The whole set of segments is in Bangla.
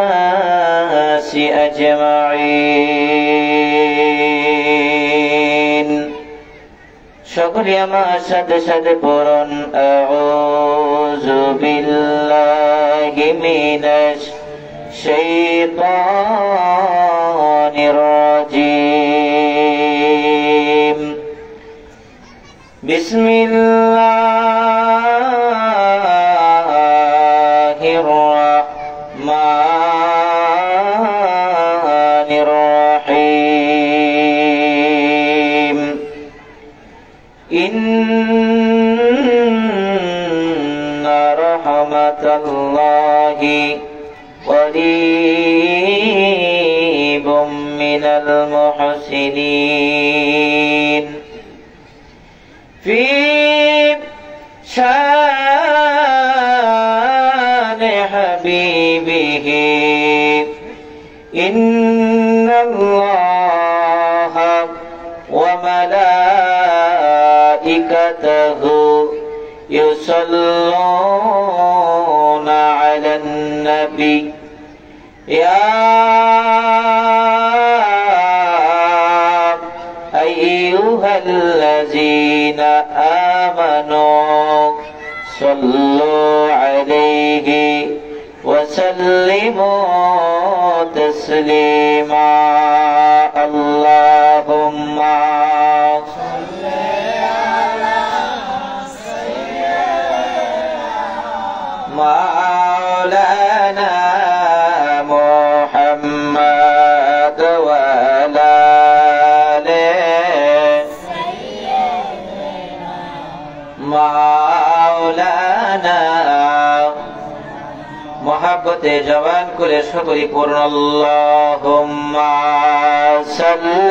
والناس أجمعين شكرا ما شد قرن أعوذ بالله من الشيطان الرجيم بسم الله الرحمن الرحيم إن رحمة الله قريب من المحسنين في شان حبيبه إن الله وملائكته يصلون على النبي يا أيها الذين آمنوا صلوا عليه وسلموا تسليما اللهم صل على سيدنا مولانا محمد وعلى مولانا محبت جوان كل شكر قرن اللهم صل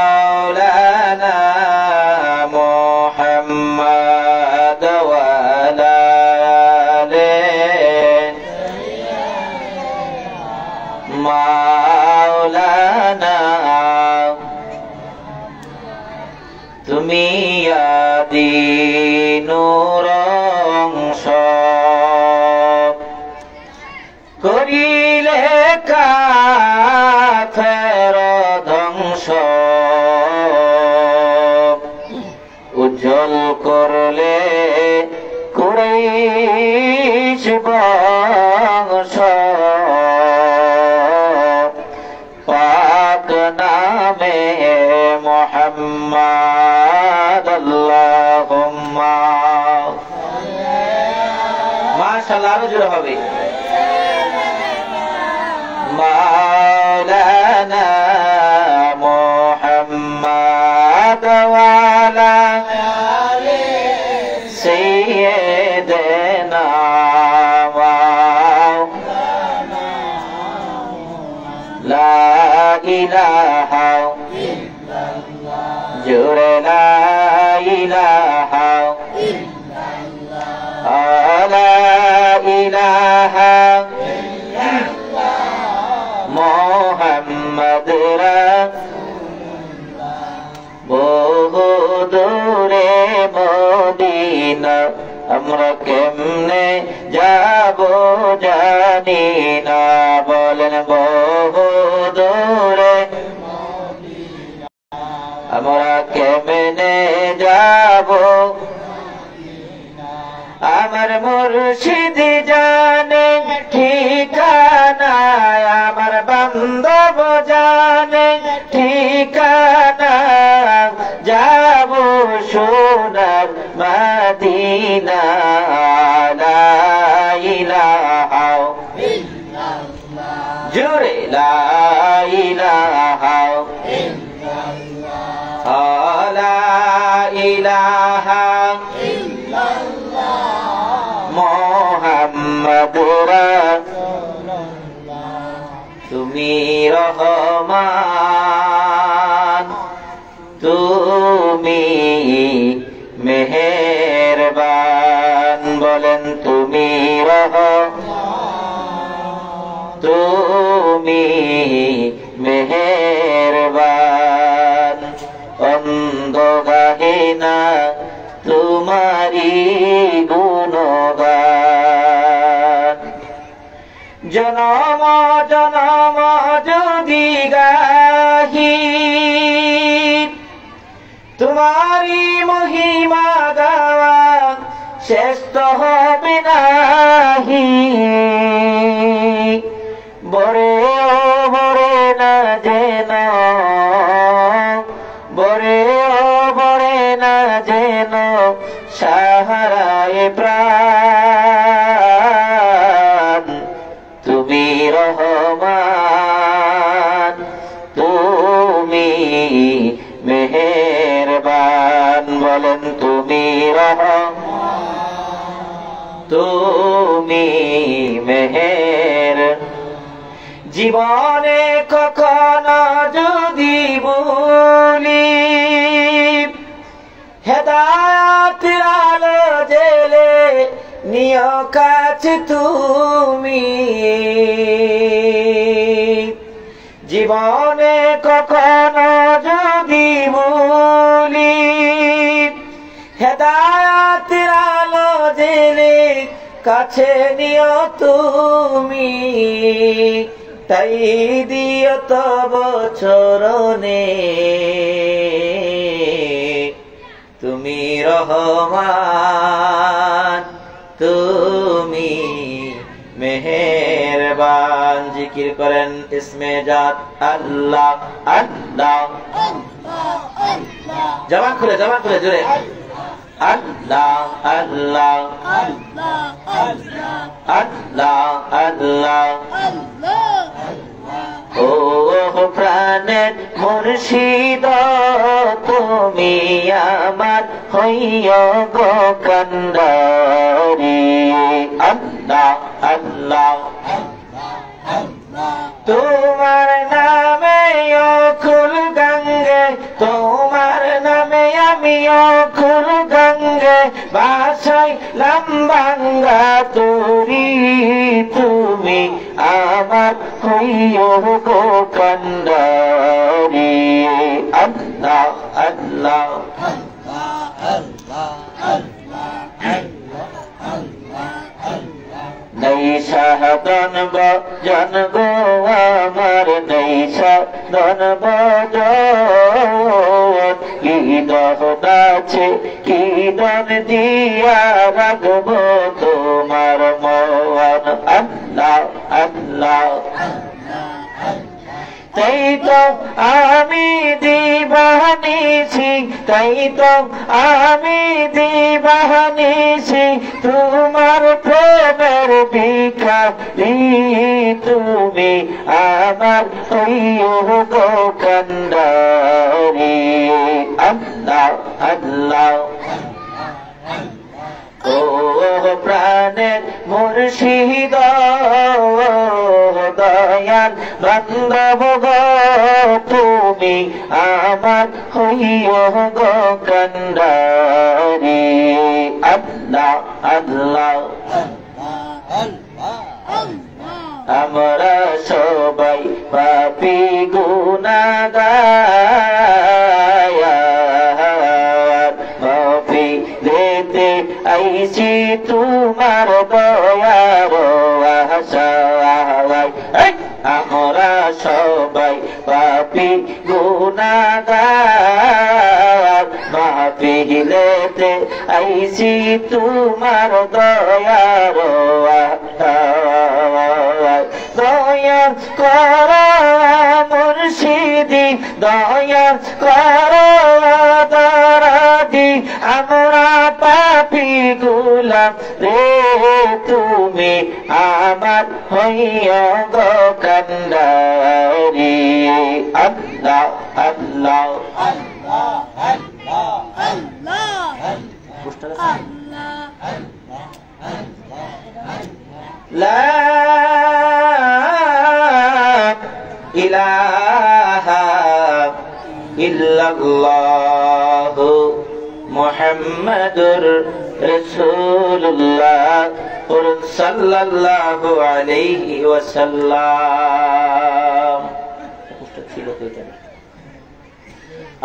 مولانا محمد وعلى مولانا তুমি আদি নূর অংশ করিলে কাফের ধ্বংস উজ্জ্বল করলে কুরাইশ বংশ পাক নামে মুহাম্মদ আল্লাহুম্মা মাশাআল্লাহ আরো জোরে হবে মাওলানা মুহাম্মদ ওয়া আলা আলি সাইয়্যিদিনা লা ইলাহা ইল্লাল্লাহ জোরে লা ইলাহা ইল্লাল্লাহ লা ইলাহা ইল্লাল্লাহ মুহাম্মদ রাসূলুল্লাহ বহু দূরে মদিনা আমরা কেমনে যাব জানি না বলেন বহু দূরে মদিনা আমরা কেমনে যাব আমার মুর্শিদ জানে ঠিকানা আমার বান্ধব জানে ঠিকানা যাব সোনার মদিনা লা ইলাহা ইল্লাল্লাহ জোরে লা ইলাহা ইল্লাল্লাহ লা ইলাহা ইল্লাল্লাহ মুহাম্মদ রাসূলুল্লাহ তুমি রহমান তুমি মেহেরবান বলেন তুমি রহমান তুমি মেহেরবান কষ্ট হবে নাহি বরে ও বরে না যেন বরে ও বরে না যেন সাহারায় প্রাণ তুমি রহমান তুমি মেহেরবান বলেন তুমি তুমি মেহের জীবনে কখনো যদি ভুলি হেদায়েতের আলো জেলে নিও কাছে তুমি জীবনে কখনো যদি ভুলি হেদায়েতের আলো জেলে কাছে নিও তুমি তাই দিও তব চরণে তুমি রহমান তুমি মেহেরবান জিকির করেন ইসমে জাত আল্লাহ আল্লাহ জবান খুলে জোরে আল্লাহ আল্লাহ আল্লাহ আল্লাহ ও প্রাণের মুর্শিদ তুমি আমার হইয়া গো কান্ডারি আল্লাহ আল্লাহ তোমার নামে অকুল গঙ্গে তোমার নামে আমি অকুল গঙ্গে বাসাই লাম্বাঙ্গা তোরি তুমি আমার হইয় গো কান্ডারি আল্লাহ আল্লাহ নাই সাধন ভজন গো আমার নাই সাধন ভজন কি দহন আছে কি দন দিয়া রাখবো তোমার মন আল্লাহ আল্লাহ তাই তো আমি দিবানিছি তাই তো আমি দিবানিছি তোমার প্রেমের ভিখারি তুমি আমার হইও গো কান্ডারি আল্লাহ আল্লাহ ও প্রাণের মুর্শিদ দয়াল বান্দব গো তুমি আমার হইও গো কান্ডারি আল্লাহ আল্লাহ আমরা সবাই পাপী গুনাহগার মাফি দিতে আইছি তোমার দয়ার আশায় আমরা সবাই পাপী গুনাহগার মাফি দিতে আইছি তোমার দয়ার আশায় দয়া কর মুর্শিদি দয়া কর দরদি আমরা পাপী গোলাম রে তুমি আমার হইয়া গো কান্ডারি আল্লাহ আল্লাহ আল্লাহ আল্লাহ লা ইলাহা ইল্লাল্লাহ মুহাম্মাদুর রাসূলুল্লাহ সাল্লাল্লাহু আলাইহি ওয়াসাল্লাম।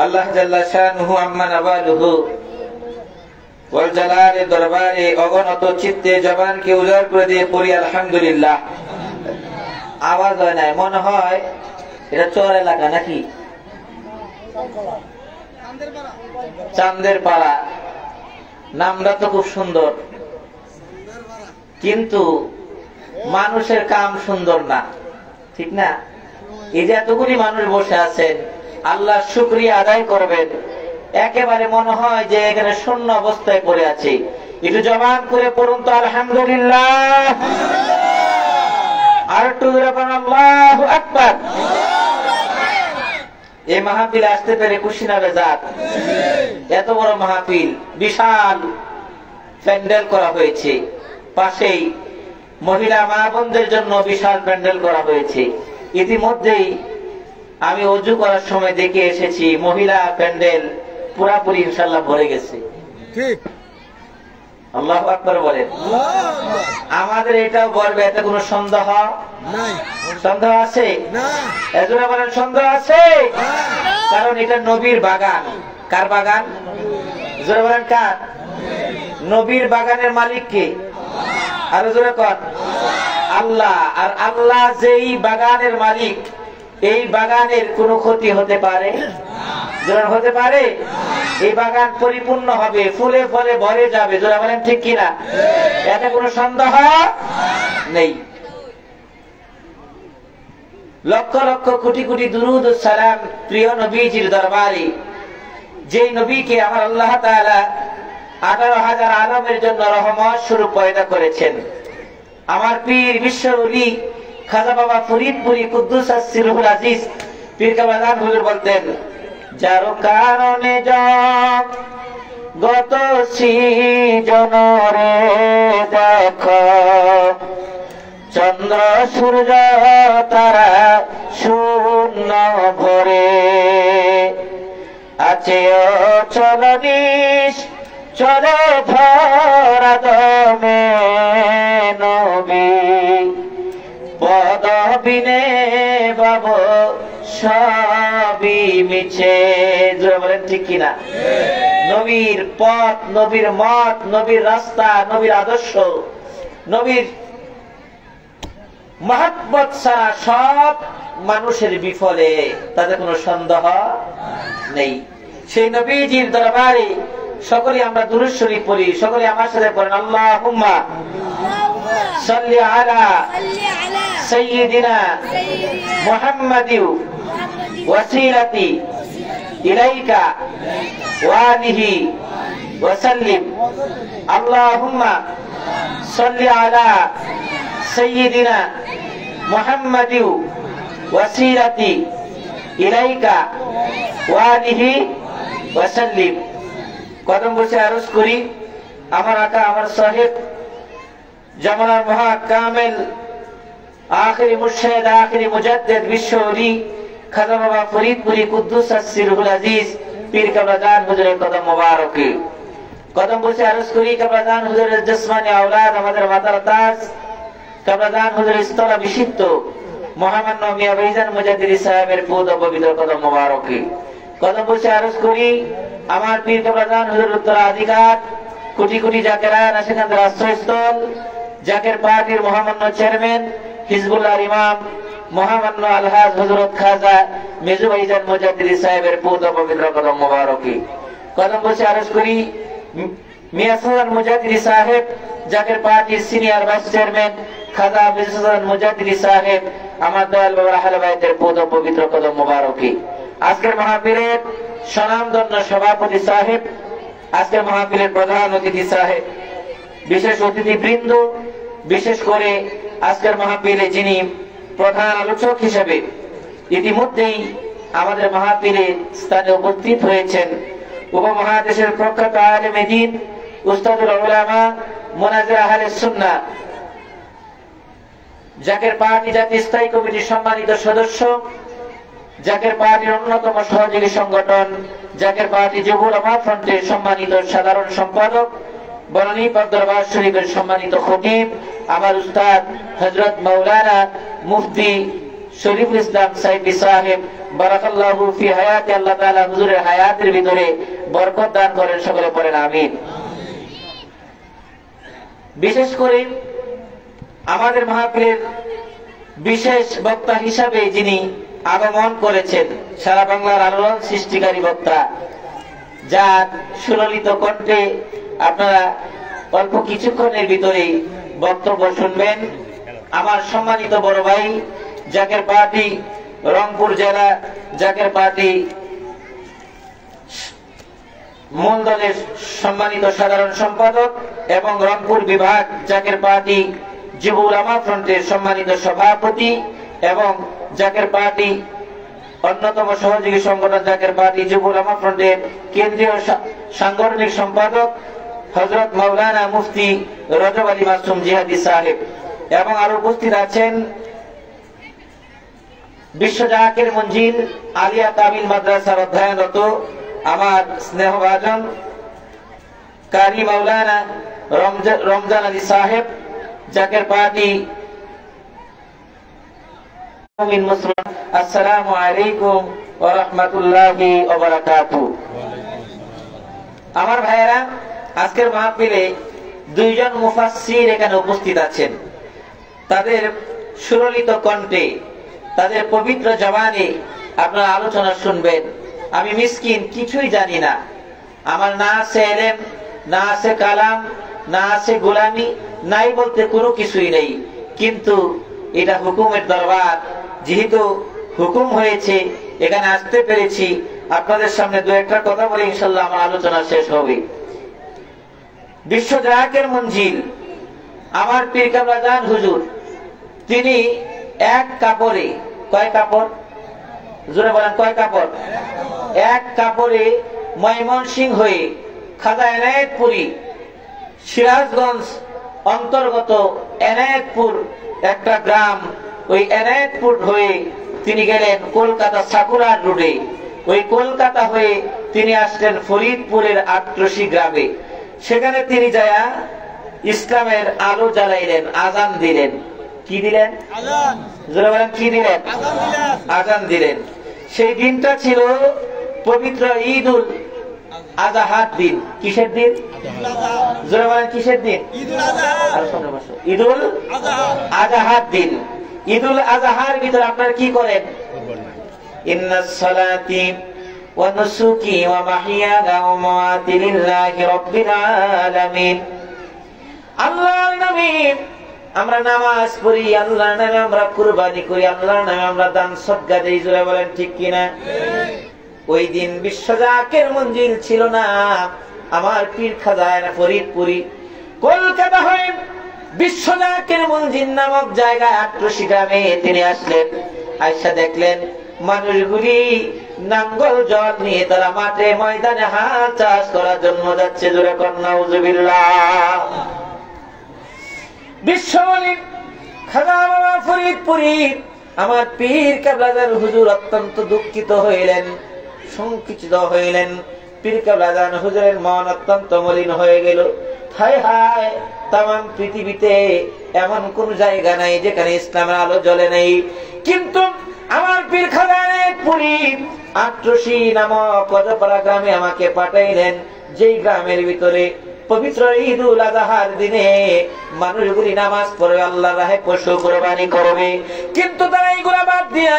আল্লাহ জাল্লা শানুহু আম্মা নাবালুহু ওয়াল জালালে দরবারে অগণত চিত্তে জবানকে উজাড় করে দিয়ে পড়ি আলহামদুলিল্লাহ। আওয়াজ হয় না, মনে হয় এটা চর এলাকা নাকি? চাঁদের পাড়া নামটা তো খুব সুন্দর। কিন্তু মানুষের কাম সুন্দর না, ঠিক না? এই যে এতগুলি মানুষ বসে আছেন, আল্লাহ শুকরিয়া আদায় করবেন, একেবারে মনে হয় যে এখানে শূন্য অবস্থায় পড়ে আছে। একটু জবান করে পড়ুন তো আলহামদুলিল্লাহ, আর একটু আল্লাহু আকবার। এই মাহফিলে আসতে পেরে খুশি না বেজার? এত বড় মাহফিল, বিশাল প্যান্ডেল করা হয়েছে, পাশেই মহিলা মা বোনদের জন্য বিশাল প্যান্ডেল করা হয়েছে। ইতিমধ্যেই আমি অজু করার সময় দেখে এসেছি মহিলা প্যান্ডেল পুরাপুরি ইনশাল্লাহ ভরে গেছে। ঠিক, আল্লাহু আকবার বলেন। আমাদের এটাও বলবে, এতে কোনো সন্দেহ নাই। সন্দেহ আছে? এজন্য বলেন সন্দেহ আছে, কারণ এটা নবীর বাগান। কার বাগান? জোরে বলেন কার? নবীর বাগানের মালিক কে? আরো জোরে কর, আল্লাহ। আর আল্লাহ যেই বাগানের মালিক, এই বাগানের কোনো ক্ষতি হতে পারে? হতে পারে? এই বাগান পরিপূর্ণ হবে, ফুলে ফলে ভরে যাবে। জোরে বলেন ঠিক কিনা? এতে কোনো সন্দেহ নেই। লক্ষ লক্ষ কোটি কোটি দুরুদ ও সালাম প্রিয় নবীজির দরবারে, যেই নবীকে আমার আল্লাহ তাআলা 18,000 আলমের জন্য রহমত স্বরূপ পয়দা করেছেন। আমার পীর বিশ্ব ওলি খাজা বাবা ফরিদপুরি কুদ্দুস সিরহুল আজিজ পীর কামরান হুজুর বলতেন, যার কারণে গত সৃজনরে দেখো, চন্দ্র সূর্য তারা শূন্য ভরে আছে চলনিস চলে ভরা দমে নবী পদবিনে বাব সবই মিছে। জোরে বলেন ঠিক কিনা? নবীর পথ, নবীর মত, নবীর রাস্তা, নবীর আদর্শ, নবীর মহব্বত ছাড়া সব মানুষের বিফলে, তাদের কোনো সন্দেহ নেই। সেই নবীজির দরবারে সকলে আমরা দুরূদ শরীফ পড়ি। সকলে আমার সাথে পড়েন, আল্লাহুম্মা সাল্লি আলা সাইয়্যিদিনা মুহাম্মাদি ওয়াসিলাতি ইলাইকা ওয়া আলিহি ওয়া সাল্লিম। আল্লাহুম্মা সাল্লি আলা সাইয়্যিদিনা মুহাম্মাদি ওয়াসিলাতি ইলাইকা ওয়া আলিহি ওয়া সাল্লিম। কদম বসে আরজ করি, আমার আকা, আমার সাহেব জামানার মহা কামেল আখিরি মুর্শিদ, আখিরি মুজাদ্দিদ বিশ্ব ওলি খাজা বাবা ফরিদপুরি কুদ্দুস সিরহুল আজিজ পীর কামরান হুজুরের কদম মোবারকে কদম বসে আরজ করি। কামরান হুজুরের জিসমানি আওলাদ, আমাদের মাতার তাজ কামরান হুজুরের স্তরা বিশিষ্ট মহামান্য মিয়া ভাইজান মুজাদ্দিদি সাহেবের পূত পবিত্র কদম মোবারকে কদম বসে আরজ করি। আমার পীর কামরান হুজুর উত্তরাধিকার কোটি কোটি জাকেরান সেখানকার আশ্রয়স্থল, জাকের পার্টির মহামান্য চেয়ারম্যান হিজবুল্লাহর ইমাম মহামান্য আলহাজ হযরত খাজা মেজু ভাইজান মুজাদ্দিদি সাহেবের পূত পবিত্র কদম মোবারকে কদম বসে আরজ করি। মিয়া হাসান মুজাদ্দিদি সাহেব, জাকের পার্টির সিনিয়র ভাইস চেয়ারম্যান খাজা মেজু হাসান মুজাদ্দিদি সাহেব, আমার দয়াল বাবা আহলে বাইতের পূত পবিত্র কদম মোবারকে। আজকের মাহফিলের স্বনামধন্য সভাপতি সাহেব, আজকের মাহফিলের প্রধান অতিথি সাহেব, বিশেষ অতিথি বৃন্দ, বিশেষ করে আজকের মাহফিলে যিনি প্রধান আলোচক হিসেবে ইতিমধ্যেই আমাদের মাহফিলে স্থানে উপস্থিত হয়েছেন উপমহাদেশের প্রখ্যাত আলেমে দ্বীন উস্তাদুল উলামা মুনাজ্জির আহলে সুন্নাহ, জাকের পার্টি জাতীয় স্থায়ী কমিটির সম্মানিত সদস্য, জাকের পার্টির অন্যতম সহযোগী সংগঠন জাকের পার্টি যুব উলামা ফ্রন্টের সম্মানিত সাধারণ সম্পাদক, বনানী দরবার শরীফের সম্মানিত খতিব, আমার উস্তাদ হযরত মাওলানা মুফতি শরীফুল ইসলাম সাইফি সাহেব, বারাকাল্লাহু ফি হায়াতি, আল্লাহ তাআলা হুজুরের হায়াতের ভিতরে বরকত দান করেন। সকলে পড়েন আমিন। বিশেষ করে আমাদের মাহফিলের বিশেষ বক্তা হিসাবে যিনি আগমন করেছেন, সারা বাংলার আলোড়ন সৃষ্টিকারী বক্তা, যার সুললিত কণ্ঠে আপনারা অল্প কিছুক্ষণের ভিতরে বক্তব্য শুনবেন আমার সম্মানিত বড় ভাই জাকের পার্টি রংপুর জেলা জাকের পার্টি মূল দলের সম্মানিত সাধারণ সম্পাদক এবং রংপুর বিভাগ জাকের পার্টি যুব উলামা ফ্রন্টের সম্মানিত সভাপতি এবং জাকের পার্টি অন্যতম সহযোগী সংগঠন জাকের পার্টি যুব উলামা ফ্রন্টের কেন্দ্রীয় সাংগঠনিক সম্পাদক হযরত মাওলানা মুফতি রজব আলী মাসুম জিহাদি সাহেব এবং আরো উপস্থিত আছেন বিশ্ব জাকের মঞ্জিল আলিয়া কামিল মাদ্রাসার অধ্যয়নরত আমার স্নেহভাজন কারি মাওলানা রমজান আলী সাহেব জাকের পার্টি আসসালামু আলাইকুম ওয়া রাহমাতুল্লাহি ওয়া বারাকাতুহু। আমার ভাইয়েরা, আজকের মাহফিলে দুইজন মুফাসসির এখানে উপস্থিত আছেন। তাদের সুললিত কণ্ঠে তাদের পবিত্র জবানে আপনারা আলোচনা শুনবেন। আমি মিসকিন, কিছুই জানি না, আমার না আছে ইলম, না আছে কালাম, না আছে গোলামি, নাই বলতে কোনো কিছুই নেই। কিন্তু এটা হুকুমের দরবার, যেহেতু হুকুম হয়েছে এখানে আসতে পেরেছি। আপনাদের সামনে দু একটা কথা বলে ইনশাআল্লাহ আমার আলোচনা শেষ হবে। বিশ্ব জাকের মঞ্জিল আমার পীর কামলা জান হুজুর, তিনি এক কাপড়ে, কয় কাপড় জোরে বলেন, কয় কাপড়? এক কাপড়ে ময়মনসিংহ হয়ে খাজা এনায়েতপুরী সিরাজগঞ্জ অন্তর্গত এনায়েতপুর একটা গ্রাম, ওই এনায়েতপুর হয়ে তিনি গেলেন কলকাতা সাকুরার রোডে। ওই কলকাতা হয়ে তিনি আসলেন ফরিদপুরের আট্রসি গ্রামে। সেখানে তিনি যায়া ইসলামের আলো জ্বালাইলেন, আজান দিলেন। কি দিলেন? জোরে বলেন, কি দিলেন? আজান দিলেন। সেই দিনটা ছিল পবিত্র ঈদুল আজহার দিন। কিসের দিন? জোরে বলেন, কিসের দিন? ঈদুল আজহার দিন। ঈদুল আজহার ভিতরে আপনারা কি করেন? ইন্নাস সালাতি ওয়া নুসুকি ওয়া মাহইয়ায়া ওয়া মামাতি লিল্লাহি রাব্বিল আলামিন। আল্লাহর নামে আমরা নামাজ পড়ি, আল্লাহর নামে আমরা কুরবানি করি, আল্লাহর নামে আমরা দান সদকা দেই। জোরে বলেন, ঠিক কিনা? ওই দিন বিশ্ব জাকের মঞ্জিল ছিল না। আমার পীর খাজা ফরিদপুরি কলকাতা হয়ে বিশ্ব জাকের মঞ্জিল নামক জায়গায় আট্রসি গ্রামে তিনি আসলেন। আয়সা দেখলেন মানুষগুলি নাঙ্গল জল নিয়ে তারা মাঠে ময়দানে হাল চাষ করার জন্য যাচ্ছে। জোরে কন্যা নাউজুবিল্লাহ। বিশ্ববলি খাজা বাবা ফরিদপুরি আমার পীর কেবলা জান হুজুর অত্যন্ত দুঃখিত হইলেন, সংকুচিত হইলেন। পীর কেবলা জান হুজুরের মন অত্যন্ত মলিন হয়ে গেল। হায় হায়, তাম পৃথিবীতে এমন কোন জায়গা নাই যেখানে ইসলামের আলো জ্বলে নেই। কিন্তু আমার পীর খাজা পুরী আট্রসি নামক অজপাড়া গ্রামে আমাকে পাঠাইলেন, যেই গ্রামের ভিতরে পবিত্র ঈদুল আজহার দিনে মানুষগুলি নামাজ পড়ে আল্লাহর রাহে পশু কুরবানি করবে। কিন্তু তারা এইগুলা বাদ দিয়া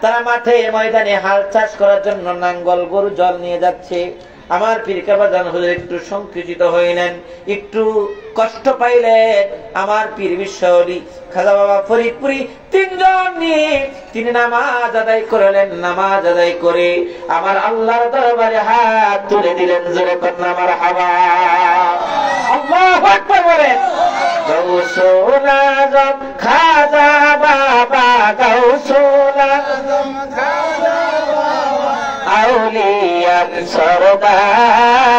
তারা মাঠে ময়দানে হাল চাষ করার জন্য নাঙ্গল গরু জল নিয়ে যাচ্ছে। আমার পীর কাবা জান হুজুর একটু সংকুচিত হইলেন, একটু কষ্ট পাইলেন। আমার পীর বিশ্বলি খাজা বাবা ফরিদপুরি তিনজন নিয়ে তিনি নামাজ আদায় করলেন। নামাজ আদায় করে আমার আল্লাহর দরবারে হাত তুলে দিলেন। জোরে কন্যা মারহাবা, আল্লাহু আকবার বলেন। গাউসুল আজম খাজা বাবা, গাউসুল আজম খাজা বাবা, আউলিয়া সরদার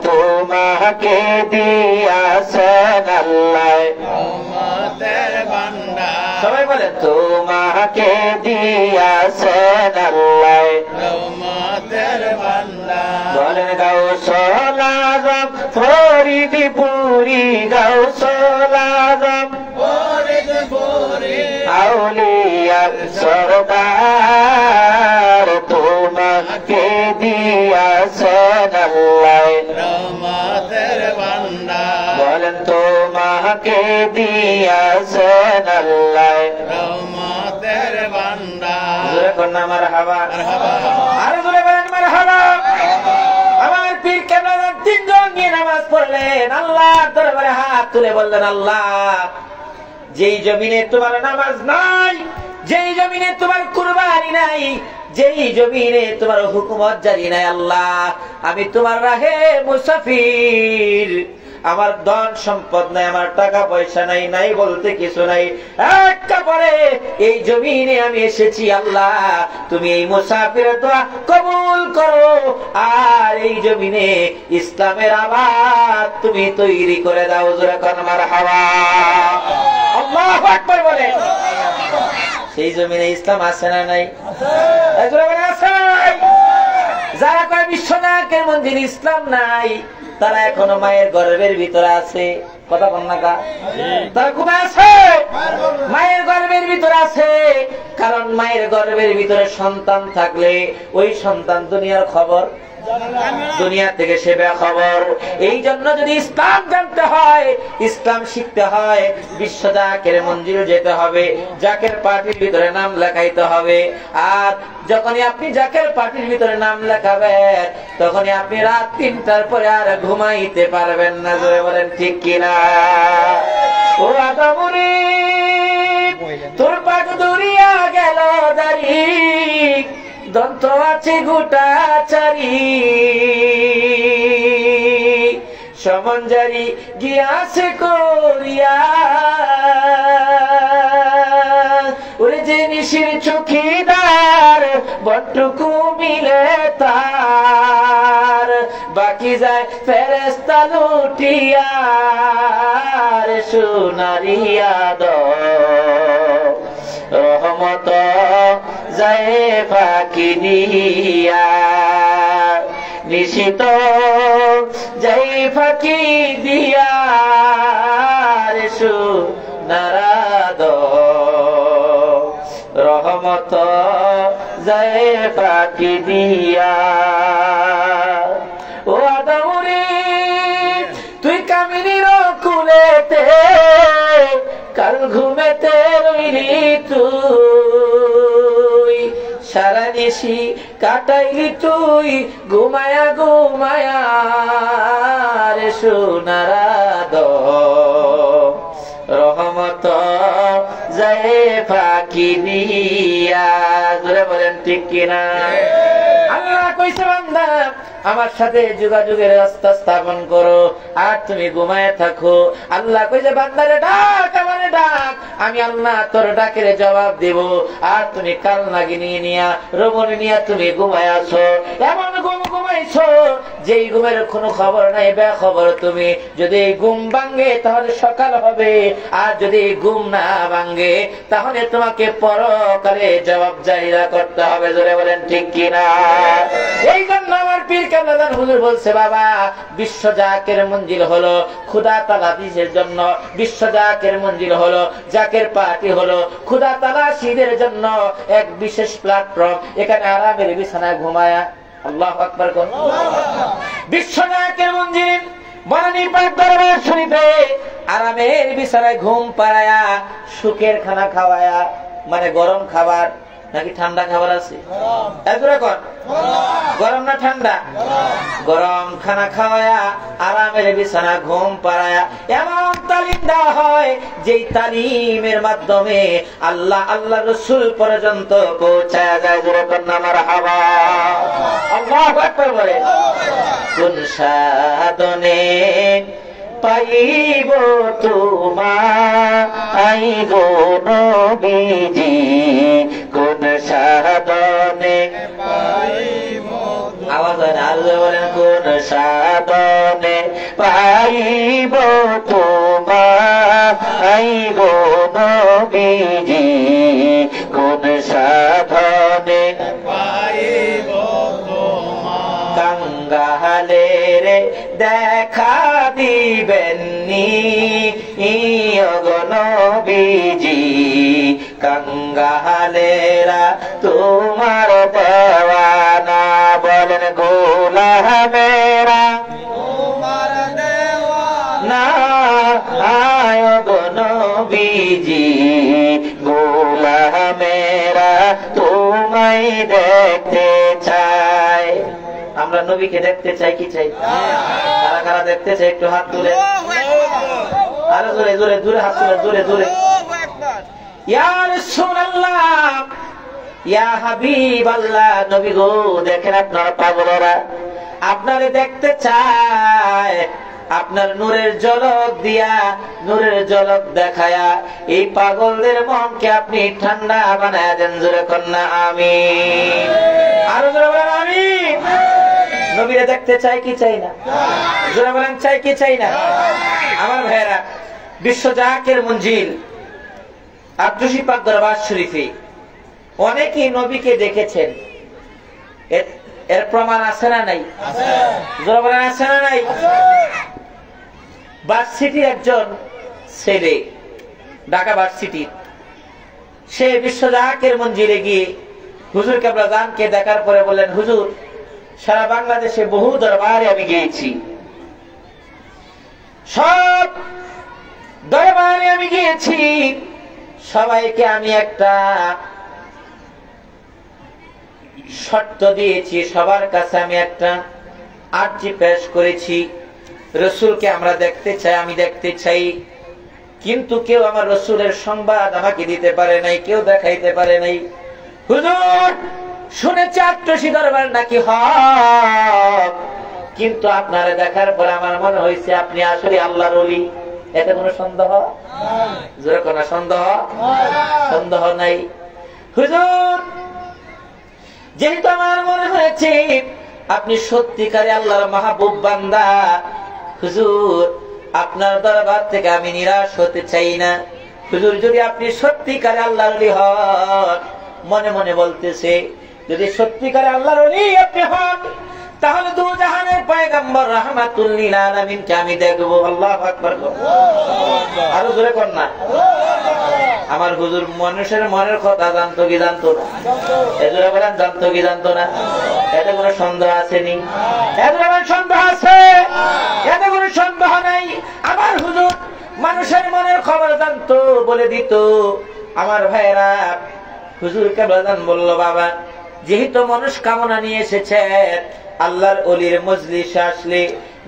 তোমাকে দিয়াছেন আল্লাহ রহমতের ভান্ডার। সবাই বলেন, তোমাকে দিয়াছেন আল্লাহ রহমতের ভান্ডার। বলেন গাউসুল আজম ফরিদপুরি, গাউসুল আজম ফরিদপুরি, আউলিয়া সরদার তোমাকে দিয়াছেন আল্লাহ রহমতের ভান্ডার। বলেন, তোমাকে দিয়াছেন আল্লাহ রহমতের ভান্ডার। জোরে কন্যা মারহাবা, আরে জোরে বলেন মারহাবা। আমার পীর কেবলা তিনজন নিয়ে নামাজ পড়লেন, আল্লাহর দরবারে হাত তুলে বললেন, আল্লাহ যেই জমিনে তোমার নামাজ নাই, যেই জমিনে তোমার কুরবানি নাই, যেই জমিনে তোমার হুকুমত জারি নাই, আল্লাহ আমি তোমার রাহে মুসাফির, আমার ধন সম্পদ নাই, আমার টাকা পয়সা নাই, নাই বলতে কিছু নাই, এক কাপড়ে এই জমিনে আমি এসেছি, আল্লাহ তুমি এই মুসাফিরের দোয়া কবুল করো, আর এই জমিনে ইসলামের আবাদ তুমি তৈরি করে দাও। জোরে কোন মারহাবা। আল্লাহু আকবার বলে। সেই জমিনে ইসলাম আছে না নাই? যারা কয় বিশ্বনাথের মন্দির ইসলাম নাই, তারা এখনো মায়ের গর্ভের ভিতরে আছে। কথা বল না কা? তারা কোথায় আছে? মায়ের গর্ভের ভিতরে আছে। কারণ মায়ের গর্ভের ভিতরে সন্তান থাকলে ওই সন্তান দুনিয়ার খবর, দুনিয়া থেকে সে বেখবর। এই জন্য যদি ইসলাম জানতে হয়, ইসলাম শিখতে হয়, বিশ্ব জাকের মঞ্জিলে যেতে হবে, জাকের পার্টির ভিতরে নাম লেখাইতে হবে। আর যখনই আপনি জাকের পার্টির ভিতরে নাম লেখাবেন, তখনই আপনি রাত 3টার পরে আর ঘুমাইতে পারবেন না। জোরে বলেন ঠিক কিনা? ও আদমরে তোর পাক দরিয়া গেল দাড়ি, দন্ত আছে গোটা চারি, সমঞ্জারি গিয়াছে করিয়া, ওরে যে নিশির চৌকিদার বটুকু মিলে তার, বাকি যায় ফেরেশতা লুটিয়া রে সোনারিয়া দ রহমত যায় ফাঁকি দিয়া, নিশিত যাই ফাঁকি দিয়া রে সোনারাদ রহমত যায় ফাঁকি দিয়া। ও আদমরে তুই কামিনীর কুলেতে কাল ঘুমেতে রইলি তুই, সারা নিশি কাটাইলি তুই ঘুমায়া ঘুমায়া রে সোনারাদ রহমত যায় ফাঁকি দিয়া। জোরে বলেন ঠিক কিনা? আল্লাহ কইছে বান্দা আমার সাথে যোগাযোগের রাস্তা স্থাপন করো, আর তুমি ঘুমায় থাকো। আল্লাহ কইছে বান্দারে ডাক, আমারে ডাক, আমি আল্লাহ তোর ডাকের জবাব দেব। আর তুমি কাল নাগিনী নিয়া রমণী নিয়া তুমি ঘুমায় আছো, এমন ঘুম ঘুমাইছো যেই ঘুমের কোনো খবর নাই, বেখবর তুমি। যদি এই ঘুম ভাঙ্গে তাহলে সকাল হবে, আর যদি ঘুম না ভাঙ্গে তাহলে তোমাকে পরকালে জবাব জাহিরা করতে হবে। জোরে বলেন ঠিক কিনা? এই জন্য আমার পীর কামলাদান হুজুর বলছে, বাবা বিশ্ব জাকের মঞ্জিল হলো খোদা তাআলা দিনের জন্য, বিশ্ব জাকের মঞ্জিল হলো জাকের পার্টি হলো খোদা তাআলা শীদের জন্য এক বিশেষ প্ল্যাটফর্ম। এখানে আরামের বিছানায় ঘুমায়া, আল্লাহু আকবার কোন বিশ্ব জাকের মঞ্জিল বনানী পাক দরবার শরীফে আরামের বিছানায় ঘুম পাড়ায়া, সুখের খানা খাওয়ায়া, মানে গরম খাবার নাকি ঠান্ডা খাবার আছে? গরম না ঠান্ডা? গরম খানা খাওয়ায়া আরামের বিছানা ঘুম পাড়ায়া এমন তালিম দেওয়া হয়, যেই তালিমের মাধ্যমে আল্লাহ আল্লাহ রসুল পর্যন্ত পৌঁছায় যায়। যেরকম আমার হাওয়া আল্লাহু আকবার বলে। কোন সাধনে পাইব তোমায় গো নবীজি, কোন সাধনে পাইব, আওয়াজ হয় না, আল্লাহ বলেন কোন সাধনে পাইব তোমায় গো নবীজি, কোন সাধনে পাইব কাঙ্গালে রে দেখা দিবেননি গো নবীজি, কাঙ্গালেরা তোমার দেওয়ানা। বলেন গোলামেরা তোমার দেওয়ানা আয় গো নবীজি, গোলামেরা তোমায় দেখতে চায়। আমরা নবীকে দেখতে চাই কি চাই? কারা কারা দেখতে চাই একটু হাত তুলে, আরো জোরে জোরে জোরে হাত তুলে, জোরে জোরে। ইয়া রাসূলুল্লাহ, ইয়া হাবিবাল্লাহ, নবী গো দেখেন আপনার পাগলরা আপনারে দেখতে চায়। আপনার নূরের ঝলক দিয়া, নূরের ঝলক দেখায়া এই পাগলদের মনকে আপনি ঠান্ডা বানায় দেন। জোরে কন্যা আমিন, আরো জোরে বলেন আমিন। নবীরে দেখতে চাই কি চাই না? জোরে বলেন চাই কি চাই না? আমার ভাইয়েরা, বিশ্ব জাকের মঞ্জিল আব্দুসি পাক দরবার শরীফে অনেকেই নবীকে দেখেছেন। এর প্রমাণ আছে না নাই? জোরে বলেন আছে না নাই? ভার্সিটির একজন ছেলে, ঢাকা ভার্সিটির, সে বিশ্ব জাকের মঞ্জিলে গিয়ে হুজুর কেবলা জানকে দেখার পরে বললেন, হুজুর সারা বাংলাদেশে বহু দরবারে আমি গিয়েছি, সব দরবারে আমি গিয়েছি, সবাইকে আমি একটা শর্ত দিয়েছি, সবার কাছে আমি একটা আর্জি পেশ করেছি, রসুলকে আমরা দেখতে চাই, আমি দেখতে চাই, কিন্তু কেউ আমার রসুলের সংবাদ আমাকে দিতে পারে নাই, কেউ দেখাইতে পারে নাই। হুজুর শুনেছি আট্টসি দরবার নাকি হক, কিন্তু আপনারা দেখার পর আমার মনে হয়েছে আপনি আসলে আল্লাহর ওলি। এতে কোনো সন্দেহ? জোরে কোনো সন্দেহ? সন্দেহ নাই। হুজুর যেহেতু আমার মনে হয়েছে আপনি সত্যিকারে আল্লাহর মাহবুব বান্দা, হুজুর আপনার দরবার থেকে আমি নিরাশ হতে চাই না। হুজুর যদি আপনি সত্যিকারে আল্লাহর ওলি হন, মনে মনে বলতেছে যদি সত্যিকারে আল্লাহর ওলি আপনি হন, তাহলে দু জাহানের পয়গম্বর রাহমাতুল লিল আলামিনকে আমি দেখবো। আল্লাহু আকবার। আরো জোরে কোন না? আমার হুজুর মানুষের মনের কথা জানতো কি জানতো না? এজন্য বলেন জানতো কি জানতো না? এতে কোনো সন্দেহ আসেনি? এতে কোনো সন্দেহ আছে? এতে কোনো সন্দেহ নাই। আমার হুজুর মানুষের মনের খবর জানতো, বলে দিত। আমার ভাইয়েরা, হুজুর কেবলাদান বলল, বাবা যেহেতু মনস্কামনা নিয়ে এসেছেন, আল্লাহর ওলির মজলিসে আসলে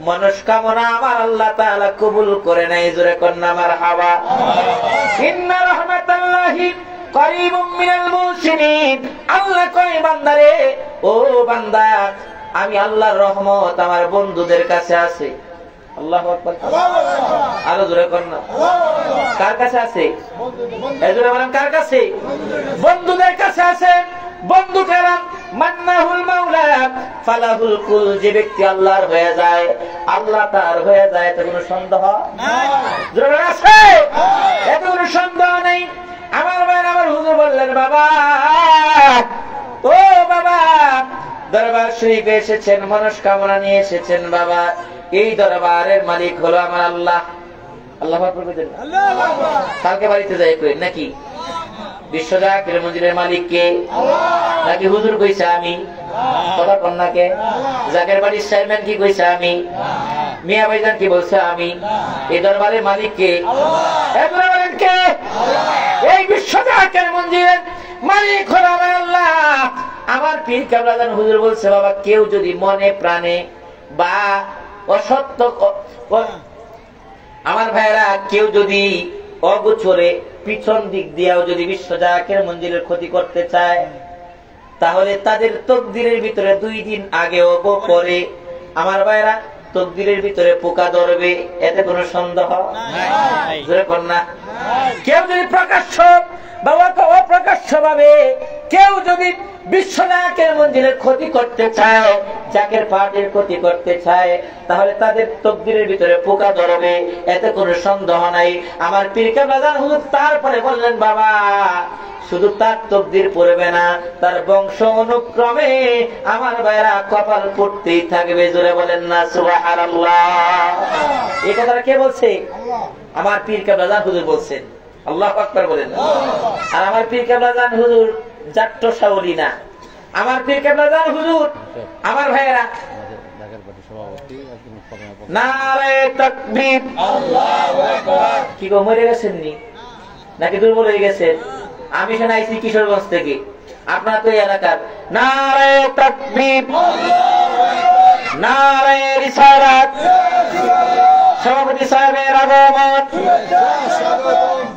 মনস্কামনা আমার আল্লাহ তাআলা কবুল করে নাই। জোরে কন্না মারহাবা। ইন্না রাহমাতাল্লাহি করিবুম মিনাল মুহসিনিন। আল্লাহ কয় বান্দারে, ও বান্দা আমি আল্লাহর রহমত আমার বন্ধুদের কাছে আছে। আল্লাহু আকবার। আরো জোরে কন্না। কার কাছে আছে? এজন্য বলেন কার কাছে? বন্ধুদের কাছে আছে। বন্ধু কারা? মান্নাহুল মাওলা ফালাহুল কুল। যে ব্যক্তি আল্লাহর হয়ে যায়, আল্লাহ তার হয়ে যায়, এতে কোনো সন্দেহ নাই। আছে? এতে কোনো সন্দেহ নেই। আমার ভাই আমার হুজুর বললেন, বাবা ও বাবা, দরবার শরীফে এসেছেন, মনস্কামনা নিয়ে এসেছেন। বাবা এই দরবারের মালিক হলো আমার আল্লাহ। আল্লাহু আকবার। কালকে বাড়িতে যাই কই নাকি? বিশ্ব জাকের মঞ্জিলের মালিক কে? নাকি হুজুর কইছে আমি? কথা কন্যাকে? জাকের বাড়ির চেয়ারম্যান কি কইছে আমি? মিয়া ভাইজান কি বলছে আমি? এই দরবারের মালিক কে? বলেন কে? এই বিশ্ব জাকের মঞ্জিলের মালিক হলো আমার আল্লাহ। আমার পীর কেবলাদান হুজুর বলছে, বাবা কেউ যদি মনে প্রাণে বা অসত্য, আমার ভাইয়েরা কেউ যদি অগোচরে পিছন দিক দিয়েও যদি বিশ্ব জাকের মঞ্জিলের ক্ষতি করতে চায়, তাহলে তাদের তকদিরের ভিতরে 2 দিন আগে ও পরে আমার ভাইয়েরা তকদিরের ভিতরে পোকা ধরবে। এতে কোনো সন্দেহ নাই। কেউ যদি প্রকাশ্য বা অপ্রকাশ্য ভাবে কেউ যদি বিশ্ব জাকের মঞ্জিলের ক্ষতি করতে চায়, জাকের পাহাড়ের ক্ষতি করতে চায়, তাহলে তাদের তকদিরের ভিতরে পোকা ধরবে। এতে কোনো সন্দেহ নাই। আমার পীর কেবলাদান হুজুর তারপরে বললেন, বাবা শুধু তার তকদির পড়বে না, তার বংশ অনুক্রমে আমার ভাইরা কপাল পড়তেই থাকবে। জোরে বলেন না সুবহানাল্লাহ। এই কথাটা কে বলছে? আমার পীর কেবলাদান হুজুর বলছেন। আল্লাহু আকবার বলেন। আর আমার পীর কেবলাদান হুজুর জাট্ট শাওলি না। আমার পীর কেবলাদান হুজুর, আমার ভাইয়েরা, নারে তাকবীর। আল্লাহু আকবার। কি গো মরে গেছেন নি নাকি দুর্বল হয়ে গেছেন? আমি এখানে আইছি কিশোরগঞ্জ থেকে, আপনার তো এই এলাকার। নারে তাকবীর। নারায়ে রিসালাত। সভাপতি সাহেবের আগমন,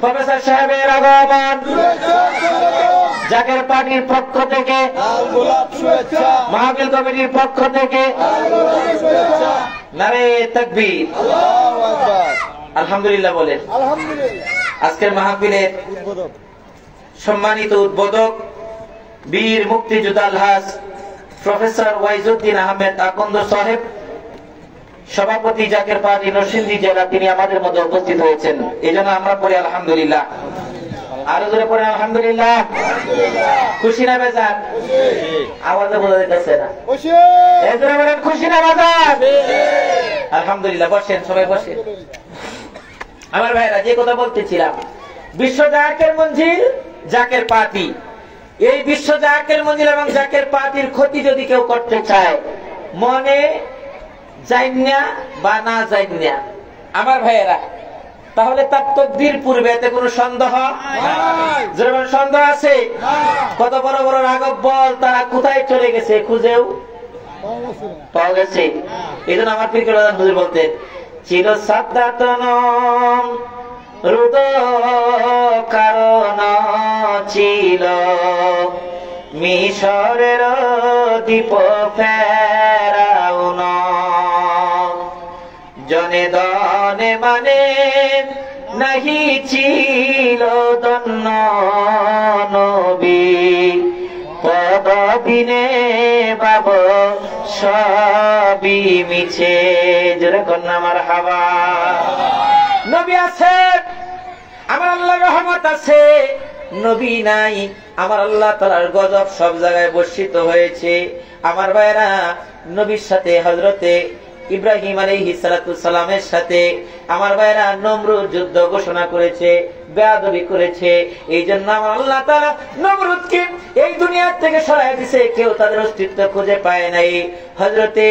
প্রফেসর সাহেবের আগমন, জাকের পার্টির পক্ষ থেকে, মাহফিল কমিটির পক্ষ থেকে নারায়ে তাকবীর। আলহামদুলিল্লাহ বলেন। আজকের মাহফিলের সম্মানিত উদ্বোধক বীর মুক্তিযোদ্ধা আলহাজ প্রফেসর ওয়াইজউদ্দিন আহমেদ আকন্দ সাহেব, সভাপতি জাকের পার্টি নরসিংদী জেলা, তিনি আমাদের মধ্যে উপস্থিত হয়েছেন। এই জন্য আমরা পড়ি আলহামদুলিল্লাহ। আরো জোরে পড়ে আলহামদুলিল্লাহ। খুশি না বেজার? আওয়াজে বোঝা যাচ্ছে না। খুশি না বেজার? আলহামদুলিল্লাহ। বসেন, সবাই বসেন। আমার ভাইরা, যে কথা বলতেছিলাম, বিশ্ব জাকের মঞ্জিল, জাকের পার্টি, এই বিশ্ব জাকের মঞ্জিল এবং জাকের পার্টির ক্ষতি যদি কেউ করতে চায়, মনে জাইন্যা বা না জাইন্যা, আমার ভাইয়েরা, তাহলে তার তকদির পূর্বে এতে কোনো সন্দেহ যেমন সন্দেহ আছে। কত বড় বড় রাঘব বল, তারা কোথায় চলে গেছে খুঁজেও পাওয়া গেছে। এই জন্য আমার পীর কেরামত হুজুর বলতেন, চির সাদ্দাতন রুদ কারণ ছিল মিশরের দ্বীপ ফেরাউন, জনে দনে মানে নাহি ছিল দন্ন নবী, পদবিনে বাব সবই মিছে। জোরে কন্যা মারহাবা। নবী আছে, আমার আল্লাহর রহমত আছে। নবী নাই, আমার আল্লাহ তাআলার গজব সব জায়গায় বর্ষিত হয়েছে। আমার ভাইরা, নবীর সাথে হযরতে ইব্রাহিম আলাইহিস সালামের সাথে আমার ভাইরা নমরুদ যুদ্ধ ঘোষণা করেছে, বেয়াদবি করেছে। এই জন্য আমার আল্লাহ তাআলা নমরুদকে এই দুনিয়া থেকে সরাই দিয়েছে, কেউ তাদের অস্তিত্ব খুঁজে পায় নাই। হযরতে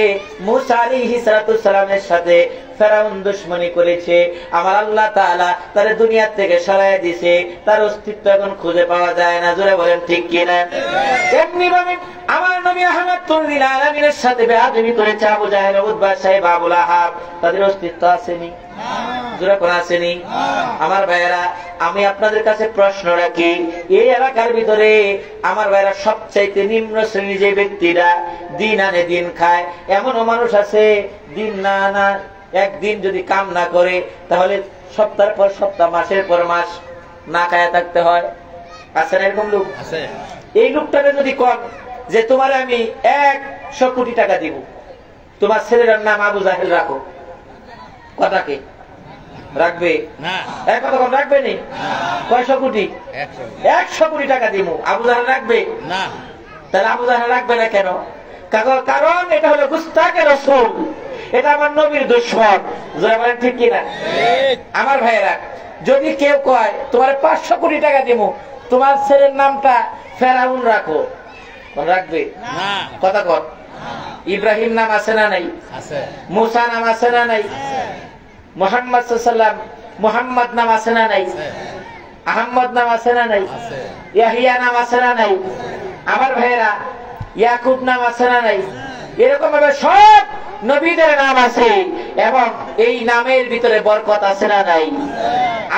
মূসা আলাইহিস সালামের সাথে ফেরাউন দুশমনি করেছে, আমার আল্লাহ তাআলা তার দুনিয়া থেকে সরাই দিয়েছে, তার অস্তিত্ব এখন খুঁজে পাওয়া যায় না। জোরে বলেন ঠিক কিনা? এমনি ভাবে আমার নবী রাহমাতুল আলামিনের সাথে বেয়াদবি করেছে আবু জাহেল, উতবা, সাইবা, আবু লাহাব, তাদের অস্তিত্ব আসেনি? জোরে কোন আসেনি? আমার ভাইয়েরা, আমি আপনাদের কাছে প্রশ্ন রাখি, এই এলাকার ভিতরে আমার ভাইয়েরা সবচাইতে নিম্ন শ্রেণীর যে ব্যক্তিরা দিন আনে দিন খায়, এমনও মানুষ আছে দিন না আনা একদিন যদি কাম না করে তাহলে সপ্তাহ পর সপ্তাহ, মাসের পর মাস না খায় থাকতে হয়। আছে না এরকম লোক? এই লোকটাকে যদি কন যে তোমার আমি 100 কোটি টাকা দিব, তোমার ছেলের নাম আবু জাহেল রাখো, কথাকে রাখবে না? এক কথা রাখবে নি? কয়শো কোটি? 100 কোটি টাকা দিব, আবু জাহেল রাখবে না? তাহলে আবু জাহেল রাখবে না কেন? কারণ এটা হলো গুস্তাখে রাসূল, এটা আমার নবীর দুশমন। যারা বলেন ঠিক কিনা? আমার ভাইয়েরা, যদি কেউ কয় তোমার 500 কোটি টাকা দিব, তোমার ছেলের নামটা ফেরাউন রাখো, রাখবে না? কথা কর। ইব্রাহিম নাম আছে না নাই? মুসা নাম আছে না নাই? মুহাম্মদ সাল্লাল্লাহু মুহাম্মদ নাম আছে না নাই? আহমদ নাম আছে না নাই? ইয়াহিয়া নাম আছে না নাই? আমার ভাইয়েরা, ইয়াকুব নাম আছে না নাই? এরকম ভাবে সব নবীদের নাম আছে এবং এই নামের ভিতরে বরকত আছে না নাই?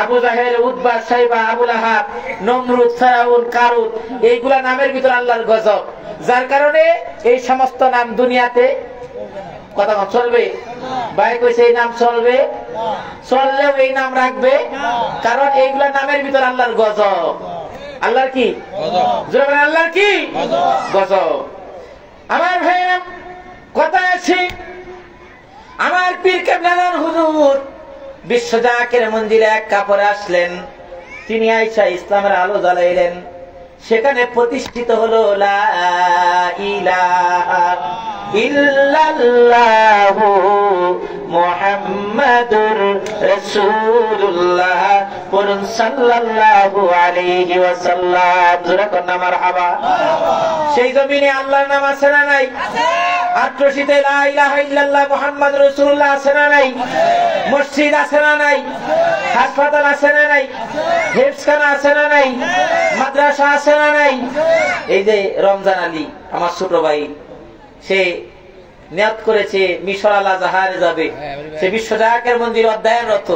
আবু জাহেল, উতবা, সাইবা, আবু লাহাব, নমরুদ, ফেরাউন, কারুন, এইগুলা নামের ভিতরে আল্লাহর গজব, যার কারণে এই সমস্ত নাম দুনিয়াতে কথা চলবে। ভাই কইছে এই নাম চলবে, চললেও এই নাম রাখবে, কারণ এইগুলা নামের ভিতরে আল্লাহর গজব। আল্লাহর কি গজব? আল্লাহর কি গজব? আমার ভাইরা, কথা আছে, আমার পীর কেবলা হুজুর বিশ্ব জাকের মঞ্জিলে এক কাপড়ে আসলেন, তিনি আয়েশা ইসলামের আলো জ্বালাইলেন, সেখানে প্রতিষ্ঠিত হলো লা ইলাহা ইল্লাল্লাহু মুহাম্মাদুর রাসূলুল্লাহ, পড়ুন সাল্লাল্লাহু আলাইহি ওয়াসাল্লাম। জোরে কোন মারহাবা। সেই জমিনে আল্লাহর নাম আছে না নাই? আত্মশীতে লা ইলাহা ইল্লাল্লাহ মুহাম্মাদুর রাসূলুল্লাহ আছে না নাই? মসজিদ আছে না নাই? হাসপাতাল আছে না নাই? হেফজখানা আছে না নাই? মাদ্রাসা আছে না নাই? এই যে রমজান আলী আমার ছোট ভাই, সে নিয়ত করেছে মিশর আল আজহারে যাবে, সে বিশ্বজাকের মন্দির অধ্যয়নরত।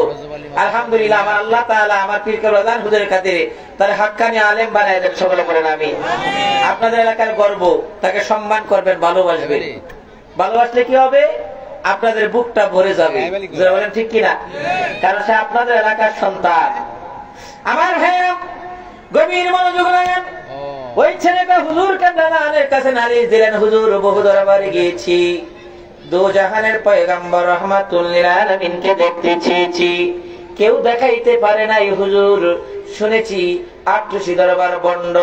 আলহামদুলিল্লাহ আমার আল্লাহ তাআলা আমার পীর কেবলাদান হুজুরের খাতিরে তার হাক্কানি আলেম বানায় দেন, সকলে বলেন আমিন। আপনাদের এলাকার গর্ব, তাকে সম্মান করবেন, ভালোবাসবেন। ভালোবাসলে কি হবে? আপনাদের বুকটা ভরে যাবে, যারা বলেন ঠিক কিনা? কারণ সে আপনাদের এলাকার সন্তান। আমার ভাইরা গভীর মনোযোগ লাগান। ওই ছেলেটা হুজুর কেবলাদানের কাছে নালিশ দিলেন, হুজুর বহু দরবারে গিয়েছি, দো জাহানের পয়গম্বর রহমাতুল লিল আলামিনকে দেখতে চেয়েছি, কেউ দেখাইতে পারে নাই হুজুর। শুনেছি আট্রসি দরবার বন্ড,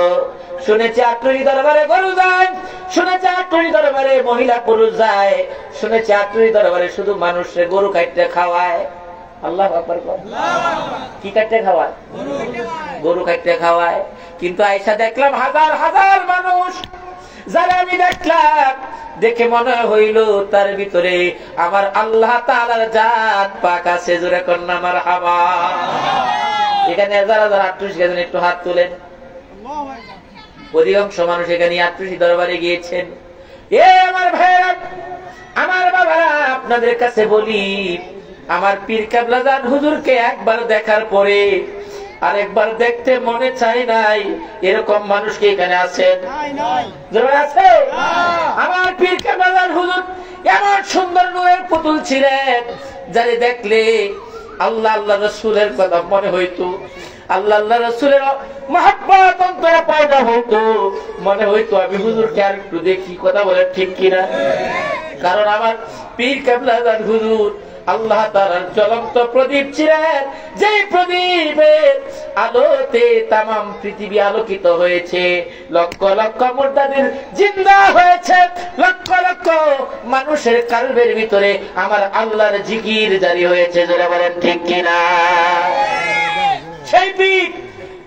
শুনেছি আট্রসি দরবারে গরু যায়, শুনেছি আট্রসি দরবারে মহিলা পুরুষ যায়, শুনেছি আট্রসি দরবারে শুধু মানুষে গরু কাটতে খাওয়ায়। আল্লাহু আকবার। কি কাটতে খাওয়ায়? গরু কাটতে খাওয়ায়। কিন্তু আয়েশা দেখলাম হাজার হাজার মানুষ, যারা আমি দেখলাম, দেখে মনে হইল তার ভিতরে আমার আল্লাহ তাআলার জাত পাক আছে। জোরে কন্যা মারহাবা। এখানে যারা যারা আট্রসি গেছেন একটু হাত তোলেন। অধিকাংশ মানুষ এখানে আট্রসি দরবারে গিয়েছেন। এ আমার ভাইরা, আমার বাবারা, আপনাদের কাছে বলি, আমার পীর কেবলাদান হুজুরকে একবার দেখার পরে আরেকবার দেখতে মনে চাই নাই, এরকম মানুষ কি এখানে আছেন? আছে? আমার পীর কেবলাদান হুজুর এমন সুন্দর নূরের পুতুল ছিলেন, যারে দেখলে আল্লাহ আল্লাহ রাসূলের কথা মনে হইতো, আল্লাহ আল্লাহ রাসূলের মহব্বত অন্তরে পয়দা হইতো, মনে হইতো আমি হুজুরকে আর একটু দেখি। কথা বলে ঠিক কিনা? কারণ আমার পীর কেবলাদান হুজুর আল্লাহ তাআলার জ্বলন্ত প্রদীপ ছিলেন, যে প্রদীপের আলোতে তামাম পৃথিবী আলোকিত হয়েছে, লক্ষ লক্ষ মুর্দাদের জিন্দা হয়েছে, লক্ষ লক্ষ মানুষের কালবের ভিতরে আমার আল্লাহর জিকির জারি হয়েছে। যারা বলেন ঠিক কিনা? সেই পীর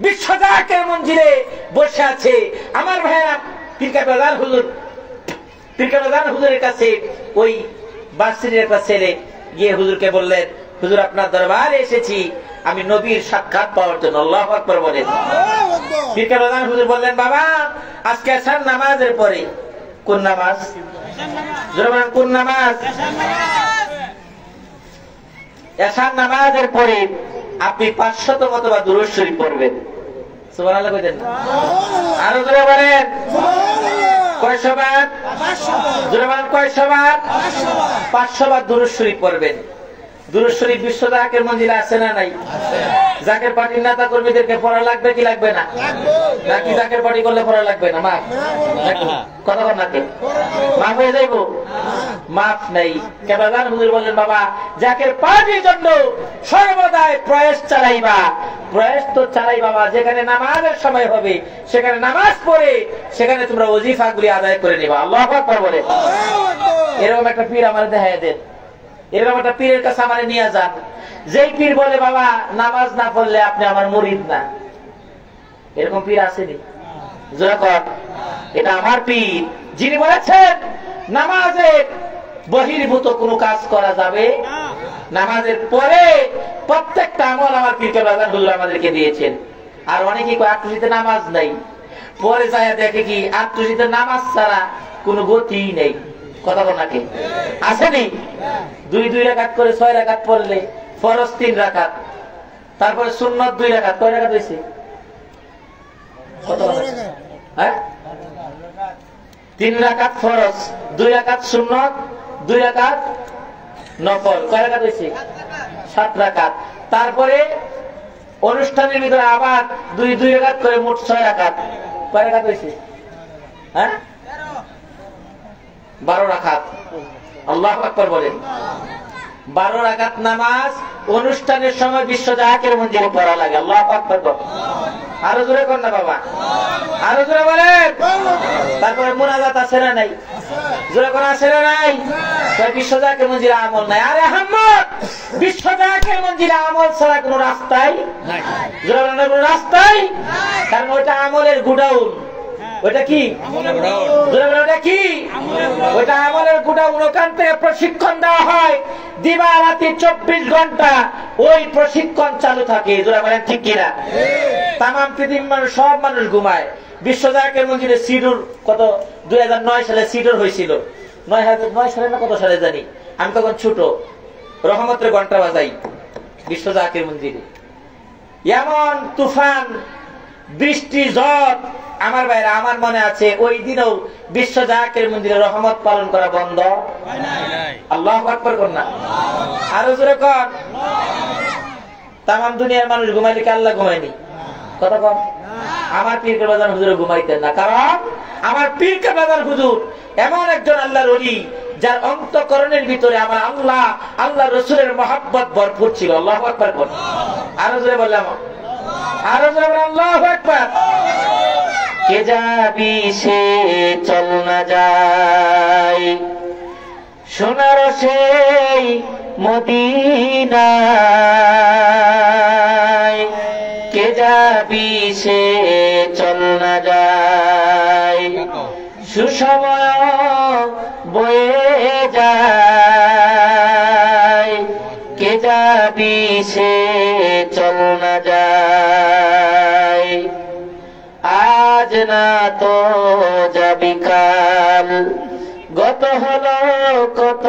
বিশ্বজাকের মঞ্জিলে বসে আছে। আমার ভাইয়া পীর কেবলাদান হুজুর, পীর কেবলাদান হুজুরের কাছে ওই বাসিরের একটা ছেলে গিয়ে হুজুরকে বললেন, হুজুর আপনার দরবারে এসেছি আমি নবীর সাক্ষাৎ পাওয়ার জন্য। আল্লাহু আকবার বলেন। পীর কেবলাদান হুজুর বললেন, বাবা আজকে এশার নামাজের পরে। কোন নামাজ? কোন নামাজ? এশার নামাজের পরে আপনি 500 অথবা দুরূদ শরীফ পড়বেন। সুবহানাল্লাহ কইতেন না? আরো জোরে বলেন। কয়শো বার? জোরে বলেন কয়শো বার? 500 বার দুরূদ শরীফ পড়বেন। দুরূদ শরীফ বিশ্বজাকের মঞ্জিলে আছে না নাই? জাকের পার্টির নেতা কর্মীদেরকে পড়া লাগবে কি লাগবে না? নাকি জাকের পার্টি করলে পড়া লাগবে না? মাফ কথা বল নাকি? মাফ হয়ে যাইব? মাফ নাই। কেবলাদান হুজুর বললেন, বাবা জাকের পার্টির জন্য সর্বদাই প্রয়াস চালাইবা। প্রয়াস তো চালাই বাবা, যেখানে নামাজের সময় হবে সেখানে নামাজ পড়ে সেখানে তোমরা ওজিফা গুলি আদায় করে নিবা। আল্লাহু আকবার বলে। এরকম একটা পীর আমার দেখায় দেন, এরকম একটা পীরের কাছে আমার নিয়ে যান, যেই পীর বলে বাবা নামাজ না পড়লে আপনি আমার মুরিদ না। এরকম পীর আসেনি? এটা আমার পীর, যিনি বলেছেন নামাজের বহির্ভূত কোনো কাজ করা যাবে, নামাজের পরে প্রত্যেকটা আমল আমার পীর কেবলাদান হুজুর আমাদেরকে দিয়েছেন। আর অনেকেই আট্রসিতে নামাজ নাই, পরে যায় দেখে কি আট্রসিতে নামাজ ছাড়া কোনো গতি নেই। কথা বল নাকি? আসেনি? 2 রাকাত করে 6 রাকাত পড়লে ফরজ 3 রাকাত, তারপরে সুন্নত 2 রাকাত। কয় রাকাত হয়েছে? হ্যাঁ, 3 রাকাত ফরজ, 2 রাকাত সুন্নত, 2 রাকাত নফল। কয় রাকাত হয়েছে? 7 রাকাত। তারপরে অনুষ্ঠানের ভিতরে আবার 2 রাকাত করে মোট 6 রাকাত। কয় রাকাত হয়েছে? হ্যাঁ, 12 রাকাত। আল্লাহু আকবার বলেন। 12 রাকাত নামাজ অনুষ্ঠানের সময় বিশ্বজাকের মঞ্জিলে পড়া লাগে। আল্লাহু আকবার বলেন। আরো জোরে কর না বাবা, আরো জোরে বলেন। তারপরে মুনাজাত আছে না নাই? জোরে করে আছে না নাই? বিশ্বজাকের মঞ্জিলে আমল নাই। আরে আহমদ, বিশ্বজাকের মঞ্জিলে আমল ছাড়া কোন রাস্তাই নাই। জোরে বলেন কোন রাস্তাই? কারণ ওইটা আমলের গুডাউন। ওইটা কি? ওটা কি? ওইটা আমলের গুডাউন। ওখান থেকে প্রশিক্ষণ দেওয়া হয় দিবা রাতি 24 ঘন্টা ওই প্রশিক্ষণ চালু থাকে। জোরে বলেন ঠিক কিনা? তামাম পৃথিবীর মানুষ, সব মানুষ ঘুমায়, বিশ্ব জাকের মঞ্জিলে সিডুর কত 2009 সালে সিডুর হয়েছিল, 9 সালে না কত সালে জানি, আমি তখন ছোট, রহমতের ঘন্টা বাজাই বিশ্ব জাকের মঞ্জিলে। এমন তুফান, বৃষ্টি, ঝড়, আমার ভাইরা আমার মনে আছে ওই দিনও বিশ্ব জাকের মঞ্জিলে রহমত পালন করা বন্ধ আল্লাহু আকবার কর না, আরো জোরে কর। তামাম দুনিয়ার মানুষ ঘুমাইলে কি আল্লাহ ঘুমায়নি? কথা কম। আমার পীর কাবলাদান হুজুর ঘুমাইতেন না, কারণ আমার পীর কাবলাদান হুজুর এমন একজন আল্লাহর ওলি যার অন্তঃকরণের ভিতরে আমার আল্লাহ, আল্লাহ রসুলের মহব্বত ভরপুর ছিল। আল্লাহু আকবার কর, আরো জোরে বললাম, আরো জোরে বললাম আল্লাহু আকবার। কে যাবি সে চল না যায়, সোনার সেই মদিনায়, কে যাবি সে চল না যায়, সুসময় বয়ে যায়, কে যাবি সে চল না যায়, আজ না তো যাবি কাল, গত হলো কত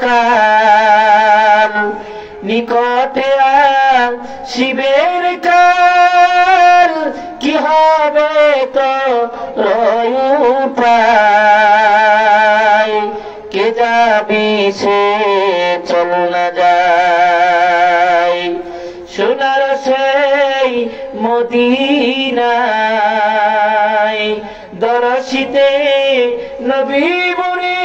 কাল, নিকটে শিবের কাল, কি হবে তো রূপায়, কে যাবি সে চল না যায়, সোনার সেই মদিনায়, দরশিতে নবী বনে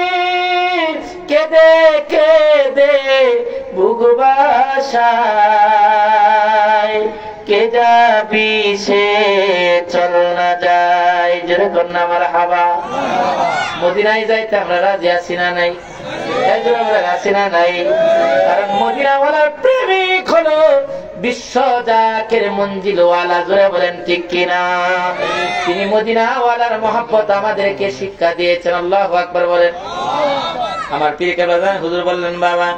কেদে কেদে বুক বাসায়, কে যাবি সে চল না যায়। যেরকম না আমার হাবা মদিনায় যাইতে আমরা রাজি আছি না নাই? আছি না নাই? কারণ মদিনাওয়ালার প্রেমিক হলো বিশ্ব জাকের মঞ্জিলওয়ালা। জোরে বলেন ঠিক কিনা? তিনি মদিনাওয়ালার মহব্বত আমাদেরকে শিক্ষা দিয়েছেন। আল্লাহু আকবার বলেন। আমার পীর কাবলাদান হুজুর বললেন, বাবা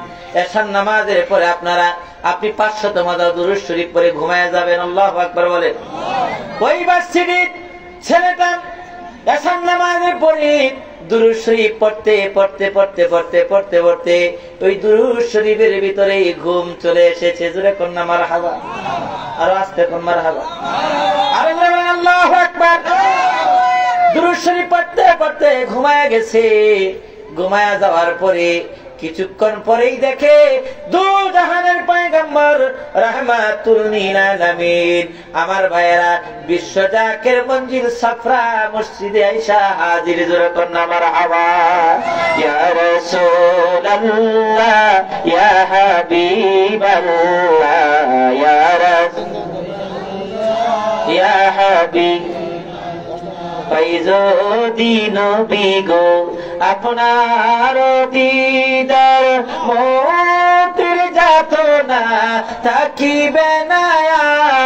এশার নামাজের পরে আপনি 500 দুরূদ শরীফ পড়ে ঘুমায়া যাবেন। আল্লাহু আকবার বলেন। ওই বাচ্চাটির ছেলেটা এশার নামাজের পরে দুরূদ শরীফ পড়তে পড়তে পড়তে পড়তে পড়তে পড়তে ওই দুরূদ শরীফের ভিতরে ঘুম চলে এসেছে। জোরে কোন না মারহাবা, আরো আস্তে কোন মারহাবা, আরো জোরে বলেন আল্লাহু আকবার। দুরূদ শরীফ পড়তে পড়তে ঘুমায়া গেছে। ঘুমায়া যাওয়ার পরে কিছুক্ষণ পরেই দেখে দু জাহানের পয়গম্বর রাহমাতুল লিল আলামিন আমার ভাইয়েরা বিশ্ব জাকের মঞ্জিল সাফরা মসজিদে আয়েশা হাজির। জোরে কোন না মারহাবা। ইয়া রাসূলুল্লাহ ইয়া হাবিবাল্লাহ ইয়া রাসূলুল্লাহ ইয়া হাবিব পাইজোদি নবী গো আপনার দিদার মতের যাতনা থাকিবে না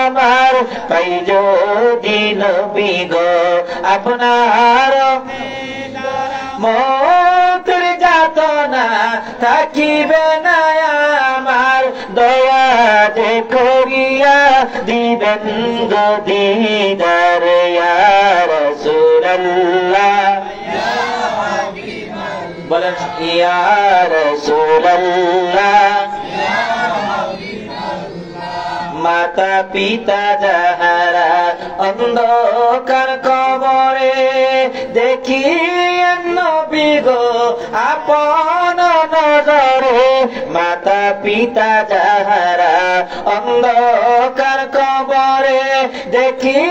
আমার। পাইজোদি নবী গো আপনার মতের যাতনা থাকিবে না আমার। দয়া যে করিয়া দিবেন গো দিদার ইয়া রাসূলুল্লাহ বলেন ইয়া রাসূলুল্লাহ। মাতা পিতা যাহারা অন্ধকার কবরে দেখি নবী গো আপন নজরে। মাতা পিতা যাহারা অন্ধকার কবরে দেখি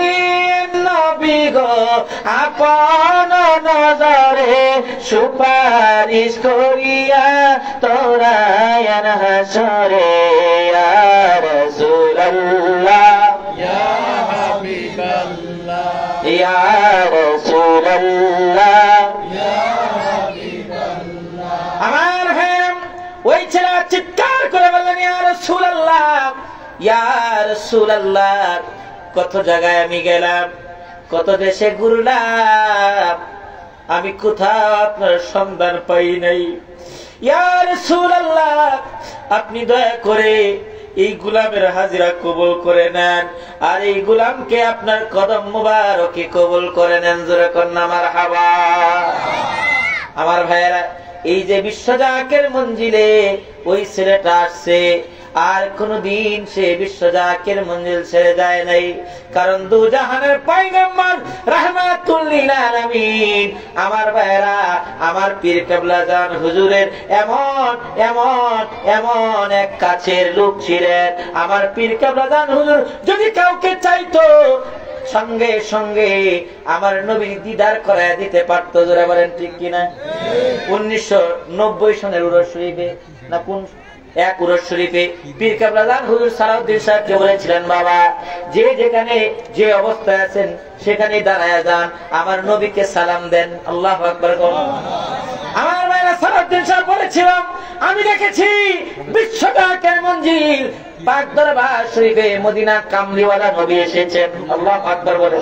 নবী গো আপন নজরে। সুপারিশ করিয়া তোরায়ান হাসরে ইয়া রাসূলুল্লাহ ইয়া হাবিবাল্লাহ ইয়া রাসূলুল্লাহ ইয়া হাবিবাল্লাহ। আমার ভাই ওই ছেলে চিৎকার করে বললেন ইয়া রাসূলুল্লাহ ইয়া রাসূলুল্লাহ। কত জায়গায় আমি গেলাম, কত দেশে ঘুরলাম, আমি কোথাও আপনার সন্ধান পাই নাই। ইয়া রাসূলুল্লাহ আপনি দয়া করে এই গোলামের হাজিরা কবুল করে নেন, আর এই গোলামকে আপনার কদম মুবারকে কবুল করে নেন। জোরে কন্যা মারহাবা। আমার ভাইয়েরা, এই যে বিশ্বজাকের মঞ্জিলে ওই ছেলেটা আসছে, আর কোনদিন সে বিশ্বজাকের মঞ্জিল ছেড়ে যায় নাই, কারণ দুজাহানের পয়গম্বর রাহমাতুল লিল আলামিন আমার ভাইয়েরা, আমার পীর কেবলা জান হুজুরের এমন এমন এমন এক কাছের লোক ছিলেন। আমার পীর কেবলা জান হুজুর যদি কাউকে চাইতো, সঙ্গে সঙ্গে আমার নবীর দিদার করায় দিতে পারতো। জোরে বলেন ঠিক কিনা? 1990 সনের উরস শরীফে না কোন এক উরস শরীফে পীর কেবলা জান হুজুর সালাউদ্দিন সাহেবকে বলেছিলেন, বাবা যে যেখানে যে অবস্থায় আছেন সেখানে দাঁড়ায় যান, আমার নবীকে সালাম দেন। আল্লাহু আকবার। আমার ভাইরা, সালাউদ্দিন সাহেব বলেছিলাম, আমি দেখেছি বিশ্বজাকের মঞ্জিল পাক দরবার শরীফে মদিনা কামলিওয়ালা নবী এসেছেন। আল্লাহু আকবার বলে।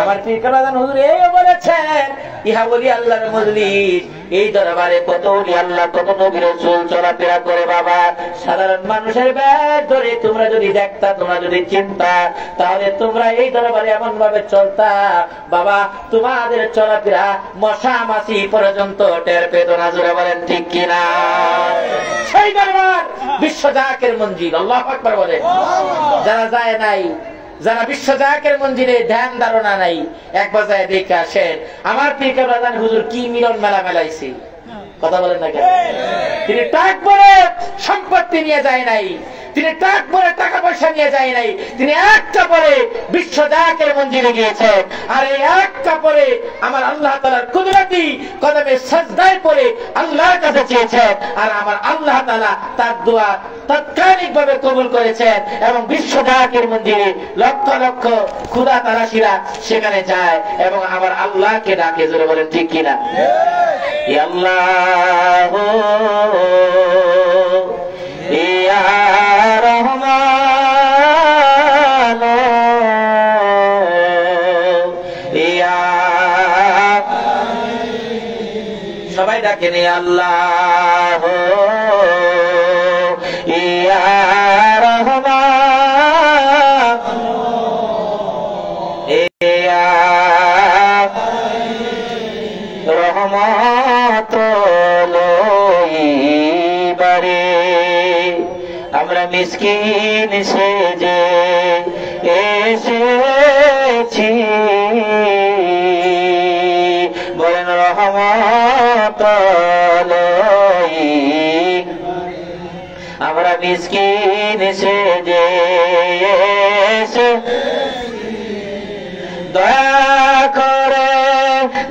আমার পীর কেবলা জান হুজুর এই বলেছেন, ইহা বলি আল্লাহর মজলিস, এই দরবারে কত ওলি আল্লাহ কত নবী রাসূল চলাফেরা করে। বাবা সাধারণ মানুষের ব্যাগ ধরে তোমরা যদি দেখতা, তোমরা যদি চিন্তা, তাহলে তোমরা এই দরবারে এমন ভাবে চলতা, বাবা তোমাদের চলাফেরা মশা মাছি পর্যন্ত টের পেত না। জোরে বলেন ঠিক কিনা? সেই দরবার বিশ্বজাকের মঞ্জিল। আল্লাহু আকবার বলে। যারা যায় নাই, যারা বিশ্বজাকের মঞ্জিলে ধ্যান ধারণা নাই, একবার যায় দেখে আসেন আমার পীর কেবলা জান হুজুর কি মিলন মেলা মেলাইছে। কথা বলেন না কেন? তিনি টাক ভরে সম্পত্তি নিয়ে যায় নাই, তিনি টাক ভরে টাকা পয়সা নিয়ে যায় নাই, তিনি এক কাপড়ে বিশ্বজাকের মঞ্জিলে গিয়েছেন, আর এই এক কাপড়ে আমার আল্লাহ তাআলার কুদরতি কদমে সাজদায় পড়ে আল্লাহর কাছে চেয়েছেন, আর আমার আল্লাহ তাআলা তার দোয়া তাৎক্ষণিক ভাবে কবুল করেছেন। এবং বিশ্বজাকের মঞ্জিলে লক্ষ লক্ষ খোদা তালাশিরা সেখানে যায় এবং আমার আল্লাহকে ডাকে। জোরে বলেন ঠিক কিনা? ইয়া আল্লাহ ইয়া রহমান ইয়া, সবাই ডাকেন ইয়া আল্লাহ ইয়া রহমান ইয়া রহমত লইবারে আমরা মিসকিন সেজে এসেছি, বলেন রহমত লই আমরা মিসকিন সেজে দয়া করে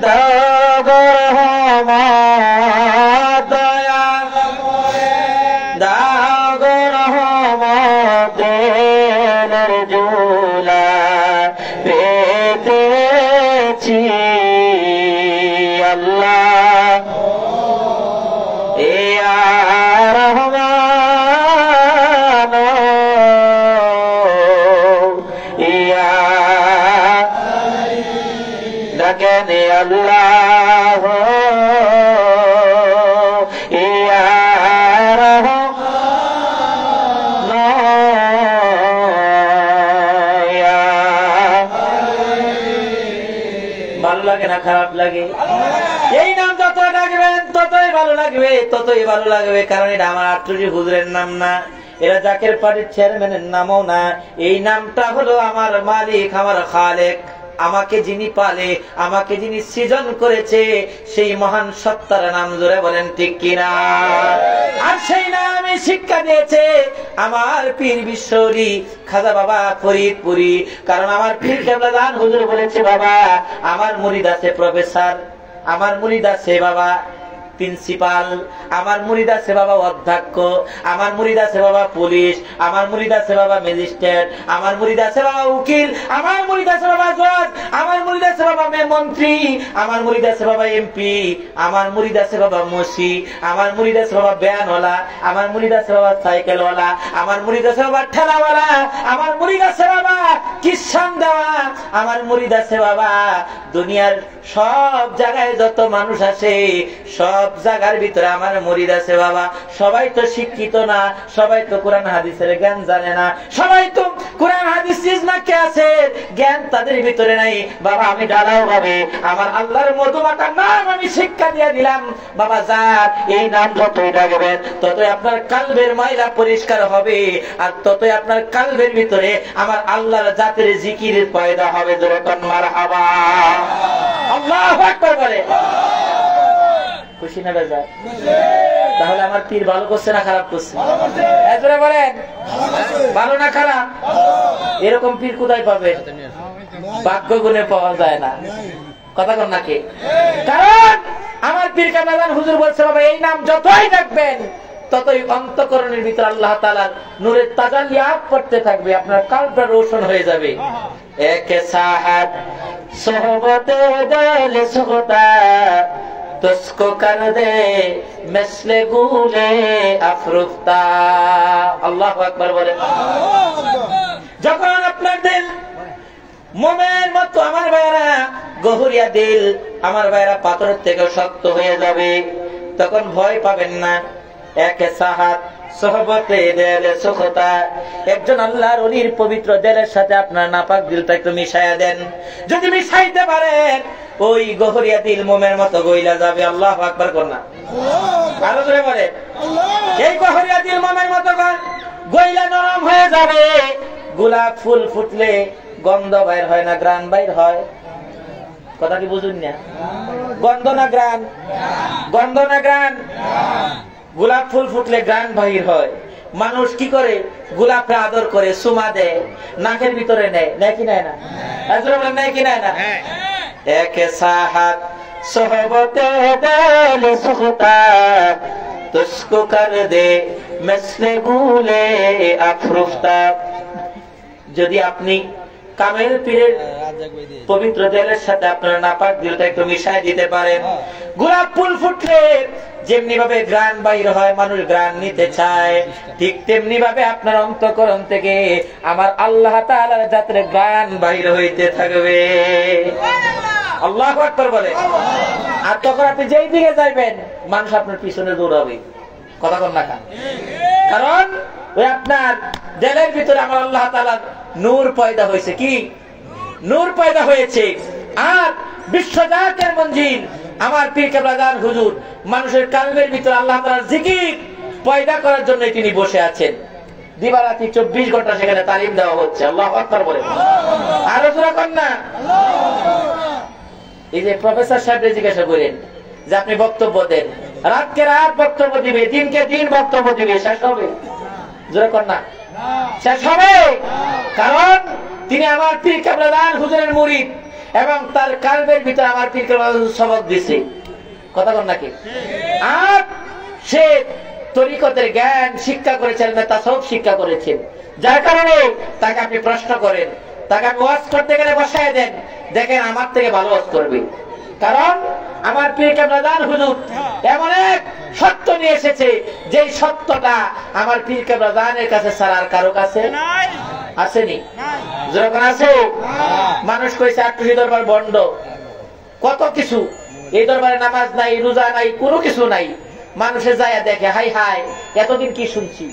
দাও গো রহমত, দয়া দাও গো রহমত, দিলের জুলা পেতেছি আল্লাহ ইয়া রহমান ইয়া, ডাকেন আল্লাহ ইয়া রহমান ইয়া। ভালো লাগে না খারাপ লাগে? এই নাম যত ডাকবেন ততই ভালো লাগবে, ততই ভালো লাগবে, কারণ এটা আমার আট্টুজি হুজুরের নাম না, এরা জাকের পার্টির চেয়ারম্যানের নামও না। এই নামটা হলো আমার মালিক, আমার খালেক, আমাকে যিনি পালে, আমাকে যিনি সৃজন করেছে, সেই মহান সত্তার নাম। জোরে বলেন ঠিক কিনা? আর সেই নামে শিক্ষা দিয়েছে আমার পীর বিশ্বরী খাজা বাবা ফরিদপুরি। কারণ আমার পীর কেবলা জান হুজুর বলেছে, বাবা আমার মুরিদ আছে প্রফেসর, আমার মুরিদ আছে বাবা প্রিন্সিপাল, আমার মুরিদ আছে বাবা অধ্যক্ষ, আমার মুরিদ আছে বাবা পুলিশ, আমার মুরিদ আছে বাবা ম্যাজিস্ট্রেট, আমার মুরিদ আছে বাবা উকিল, আমার মুরিদ আছে বাবা জজ, আমার মুরিদ আছে বাবা মন্ত্রী, আমার মুরিদ আছে বাবা এমপি, আমার মুরিদ আছে বাবা মসি, আমার মুরিদ আছে বাবা ব্যানওয়ালা, আমার মুরিদ আছে বাবা সাইকেলওয়ালা, আমার মুরিদ আছে বাবা ঠেলাওয়ালা, আমার মুরিদ আছে বাবা কিষান দেওয়া, আমার মুরিদ আছে বাবা দুনিয়ার সব জায়গায় যত মানুষ আছে সব সব জায়গার ভিতরে আমার মুরিদ আছে বাবা। সবাই তো শিক্ষিত না, সবাই তো কোরআন হাদিসের জ্ঞান জানে না, সবাই তো কোরআন হাদিস ইজমাকে আছে জ্ঞান তাদের ভিতরে নাই বাবা। আমি ঢালাও ভাবে আমার আল্লাহর মধুমাখার নাম আমি শিক্ষা দিয়ে দিলাম বাবা। যার এই নাম যতই ডাকবেন ততই আপনার কালবের ময়লা পরিষ্কার হবে, আর ততই আপনার কালবের ভিতরে আমার আল্লাহর জাতের জিকির পয়দা হবে। জোরে কোন মারহাবা। আল্লাহু আকবার বলে। খুশি না বেজার? তাহলে আমার পীর ভালো করছে না খারাপ করছে? এজরে বলেন ভালো না খারাপ? এরকম পীর কোথায় পাবে? ভাগ্য গুণে পাওয়া যায় না। কথা কর নাকি? কারণ আমার পীর কামরান হুজুর বলছে বাবা এই নাম যতই ডাকবেন ততই অন্তঃকরণের ভিতর আল্লাহ তাআলার নূরের তাজাল্লিয়াত পড়তে থাকবে, আপনার কালটা রোশন হয়ে যাবে। এক সাহাত সোহবতে দিল সুখতা তুসকো কর দে মিসলে গুলে আফরুফতা। আল্লাহু আকবার বলে। যখন আপনার দিল মোমের মতো আমার ভাইরা গহরিয়া দিল আমার ভাইরা পাথরের থেকে শক্ত হয়ে যাবে, তখন ভয় পাবেন না। এক সাহাত সোহবতে দিল সুখতা, একজন আল্লাহর ওলির পবিত্র দিলের সাথে আপনার নাপাক দিলটা একটু মিশাইয়া দেন। যদি মিশাইতে পারেন ওই গহরিয়া দিল মোমের মতো গইলা যাবে। আল্লাহু আকবার কর না, আরো জোরে বলে। এই গহরিয়া দিল মোমের মতো গইলা নরম হয়ে যাবে। গোলাপ ফুল ফুটলে গন্ধ বাইর হয় না, গ্রান বাইর হয়? কথা কি বুঝুন না? গন্ধ না গ্রান? গন্ধ না গ্রান? গোলাপ ফুল ফুটলে গ্রান বাহির হয়। মানুষ কি করে? গোলাপে আদর করে, সুমা দেয়, নাকের ভিতরে নেয়, নেয় কি নেয় না? নেয় কি নেয় না? এক সাহাত সোহবতে দিল সুখতা তুসকো কর দে মিসলে গুলে আফরুফতা। যদি আপনি কামেল পীরের পবিত্র দিলের সাথে আপনার নাপাক দিলটা একটু মিশাই দিতে পারেন, গোলাপ ফুল ফুটলে যেমনি ভাবে গ্রান বাইর হয়, মানুষ গ্রান নিতে চায়, ঠিক তেমনি ভাবে আপনার অন্তঃকরণ থেকে আমার আল্লাহ তাআলার জাতের গ্রান বাইর হইতে থাকবে। আল্লাহু আকবার বলে। আর তখন আপনি যেই দিকে যাইবেন মানুষ আপনার পিছনে দৌড়াবে। কথা কন না? কারণ ওই আপনার দিলের ভিতরে আমার আল্লাহ তাআলার নূর পয়দা হয়েছে। কি নূর পয়দা হয়েছে? আর বিশ্বজাতের মঞ্জিল আমার পীর কেবলাদার হুজুর মানুষের কালবের ভিতরে আল্লাহ তাআলার জিকির পয়দা করার জন্য তিনি বসে আছেন। দিবারাতি 24 ঘন্টা সেখানে তালিম দেওয়া হচ্ছে। আল্লাহু আকবার বলে। আরো জোরে কর না। এই যে প্রফেসর সাহেব জিজ্ঞাসা করেন যে আপনি বক্তব্য দেন, রাতকে রাত বক্তব্য দিবে, দিনকে দিন বক্তব্য দিবে, শেষ হবে? জোরে কর না। শেষ হবে? কারণ তিনি আমার পীর কেবলাদার হুজুরের মুরিদ এবং তার কালবের ভিতরে আমার পীর কেবলাদার হুজুর সবক দিছে। কথা কন নাকি? আর সে তরিকতের জ্ঞান শিক্ষা করেছেন, তাসাউফ শিক্ষা করেছেন, যার কারণে তাকে আপনি প্রশ্ন করেন, তাকে আপনি ওয়াজ করতে গেলে বসায় দেন, দেখেন আমার থেকে ভালো ওয়াজ করবে। কারণ আমার পীর কেবলাদার হুজুর এমন এক সত্য নিয়ে এসেছে যে সত্যটা আমার পীর কেবলাদারের কাছে ছাড়া আর কারো কাছে আসেনি। যখন আছে মানুষ কইছে আটুসি দরবার বন্ধ, কত কিছু, এই দরবারে নামাজ নাই, রোজা নাই, কোনো কিছু নাই। মানুষে যায় দেখে, হাই হাই এতদিন কি শুনছি,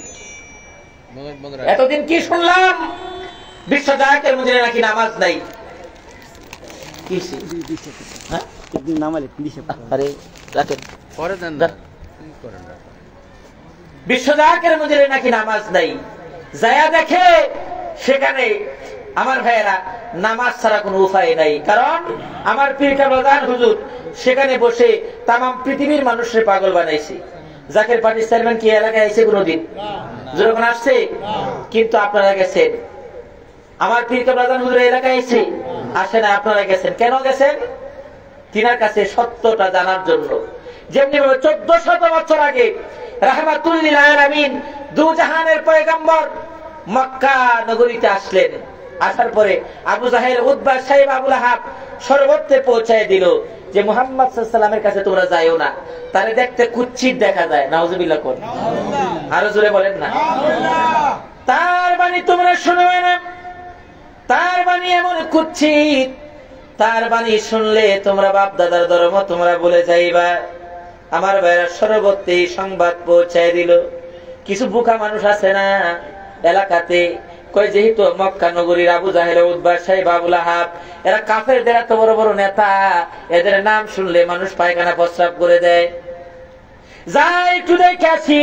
এতদিন কি শুনলাম, বিশ্বজাতের মধ্যে নাকি নামাজ নাই। বিশ্বজাতের মধ্যে নাকি নামাজ নাই। যায়া দেখে সেখানে আমার ভাইয়েরা নামাজ ছাড়া কোনো উপায় নাই। কারণ আমার পীর কেবলাদার হুজুর সেখানে বসে তামাম পৃথিবীর মানুষের পাগল বানাইছে। জাকের পার্টির চেয়ারম্যান কি এলাকায় আইছে কোনদিন? যখন আসছে, কিন্তু আপনারা গেছেন। আমার পীর কেবলাদার হুজুর এলাকায় আইছে, আসে না, আপনারা গেছেন। কেন গেছেন? তিনার কাছে সত্যটা জানার জন্য। যেমনি 1400 বছর আগে রাহমাতুল লিল আলামিন দু জাহানের পয়গম্বর মক্কা নগরীতে আসলেন। আসার পরে আবু জাহেল, উতবা, সাইব, আবু লাহাব সর্বত্রে পৌঁছায় দিল যে মুহাম্মদ সাল্লাল্লাহু আলাইহি ওয়াসাল্লামের কাছে তোমরা যাইও না, তারে দেখতে কুৎসিত দেখা যায়। নাউজুবিল্লাহ কোন, আরো জোরে বলেন না। তার বাণী তোমরা শুনবে না, তার বাণী এমন কুৎসিত, তার বাণী শুনলে তোমরা বাপ দাদার ধর্ম তোমরা বলে যাইবা। আমার ভাইরা সর্বত্রই সংবাদ পৌঁছায় দিল। কিছু বোকা মানুষ আছে না এলাকাতে, কই যেহেতু মক্কা নগরীর আবু জাহেল, উতবা, সাইবা, আবু লাহাব এরা কাফেরদের এত বড় বড় নেতা, এদের নাম শুনলে মানুষ পায়খানা প্রস্রাব করে দেয়। যাই একটু দেখে আসি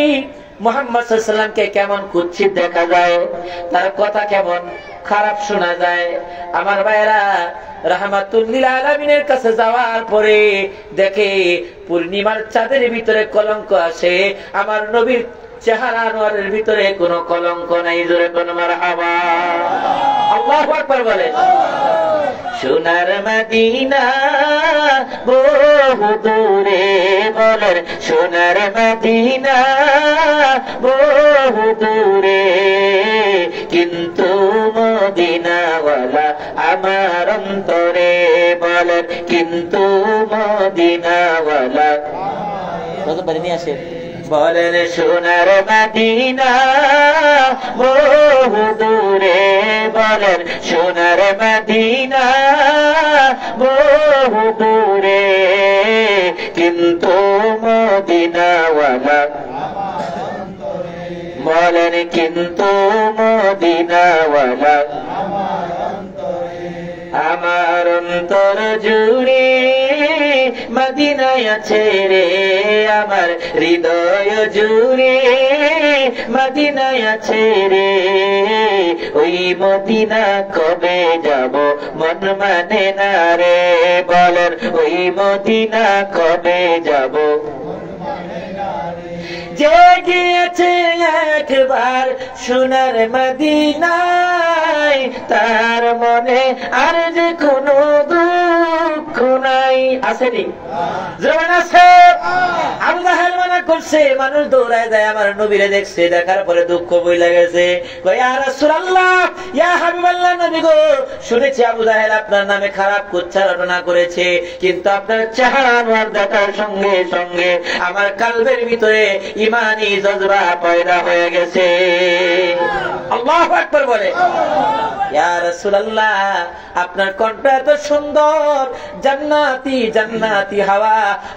মুহাম্মদ সাল্লাল্লাহু আলাইহি ওয়াসাল্লামকে কেমন কুৎসিত দেখা যায়, তার কথা কেমন খারাপ শোনা যায়। আমার ভাইরা রাহমাতুল লিল আলামিনের কাছে যাওয়ার পরে দেখে পূর্ণিমার চাঁদের ভিতরে কলঙ্ক আসে, আমার নবীর চেহারা আনোয়ারের ভিতরে কোনো কলঙ্ক নাই। জোরে কোন মারহাবা, আল্লাহু আকবার বলে। সোনার মদিনা বহু দূরে বলেন, সোনার মদিনা বহু দূরে, কিন্তু মদিনাওয়ালা আমার অন্তরে বলেন, কিন্তু মদিনাওয়ালা কত বাড়ি নিয়ে আসে বলেন, সোনার মদিনা বহু দূরে বলেন, সোনার মদিনা বহু দূরে, কিন্তু মদিনাওয়ালা বলেন, কিন্তু মদিনাওয়ালা আমার অন্তর জুড়ে মদিনায় আছে রে, আমার হৃদয় জুড়ে মদিনায় আছে রে, ওই মদিনা কবে যাব মন মানে না রে, বলেন ওই মদিনা কবে যাব। যে গিয়েছে একবার সোনার মদিনায়, তার মনে আর যে কোনো দুঃখ নাই। আসেনি যেমন আছে আবু জাহেল মানা করছে, মানুষ দৌড়ায় যায়, আমার নবীরে দেখছে, দেখার পরে দুঃখ বইলা গেছে, কই ইয়া রাসূলুল্লাহ, ইয়া হাবিবাল্লাহ, নবী গো, শুনেছি আবু জাহেল আপনার নামে খারাপ উচ্চারণা করেছে, কিন্তু আপনার চেহারা আনোয়ার দেখার সঙ্গে সঙ্গে আমার কালবের ভিতরে ইমানি জজবা পয়দা হয়ে গেছে। আল্লাহু আকবার বলে। ইয়া রাসূলুল্লাহ, আপনার কণ্ঠ এত সুন্দর, জান্নাতি জান্নাতি হাওয়া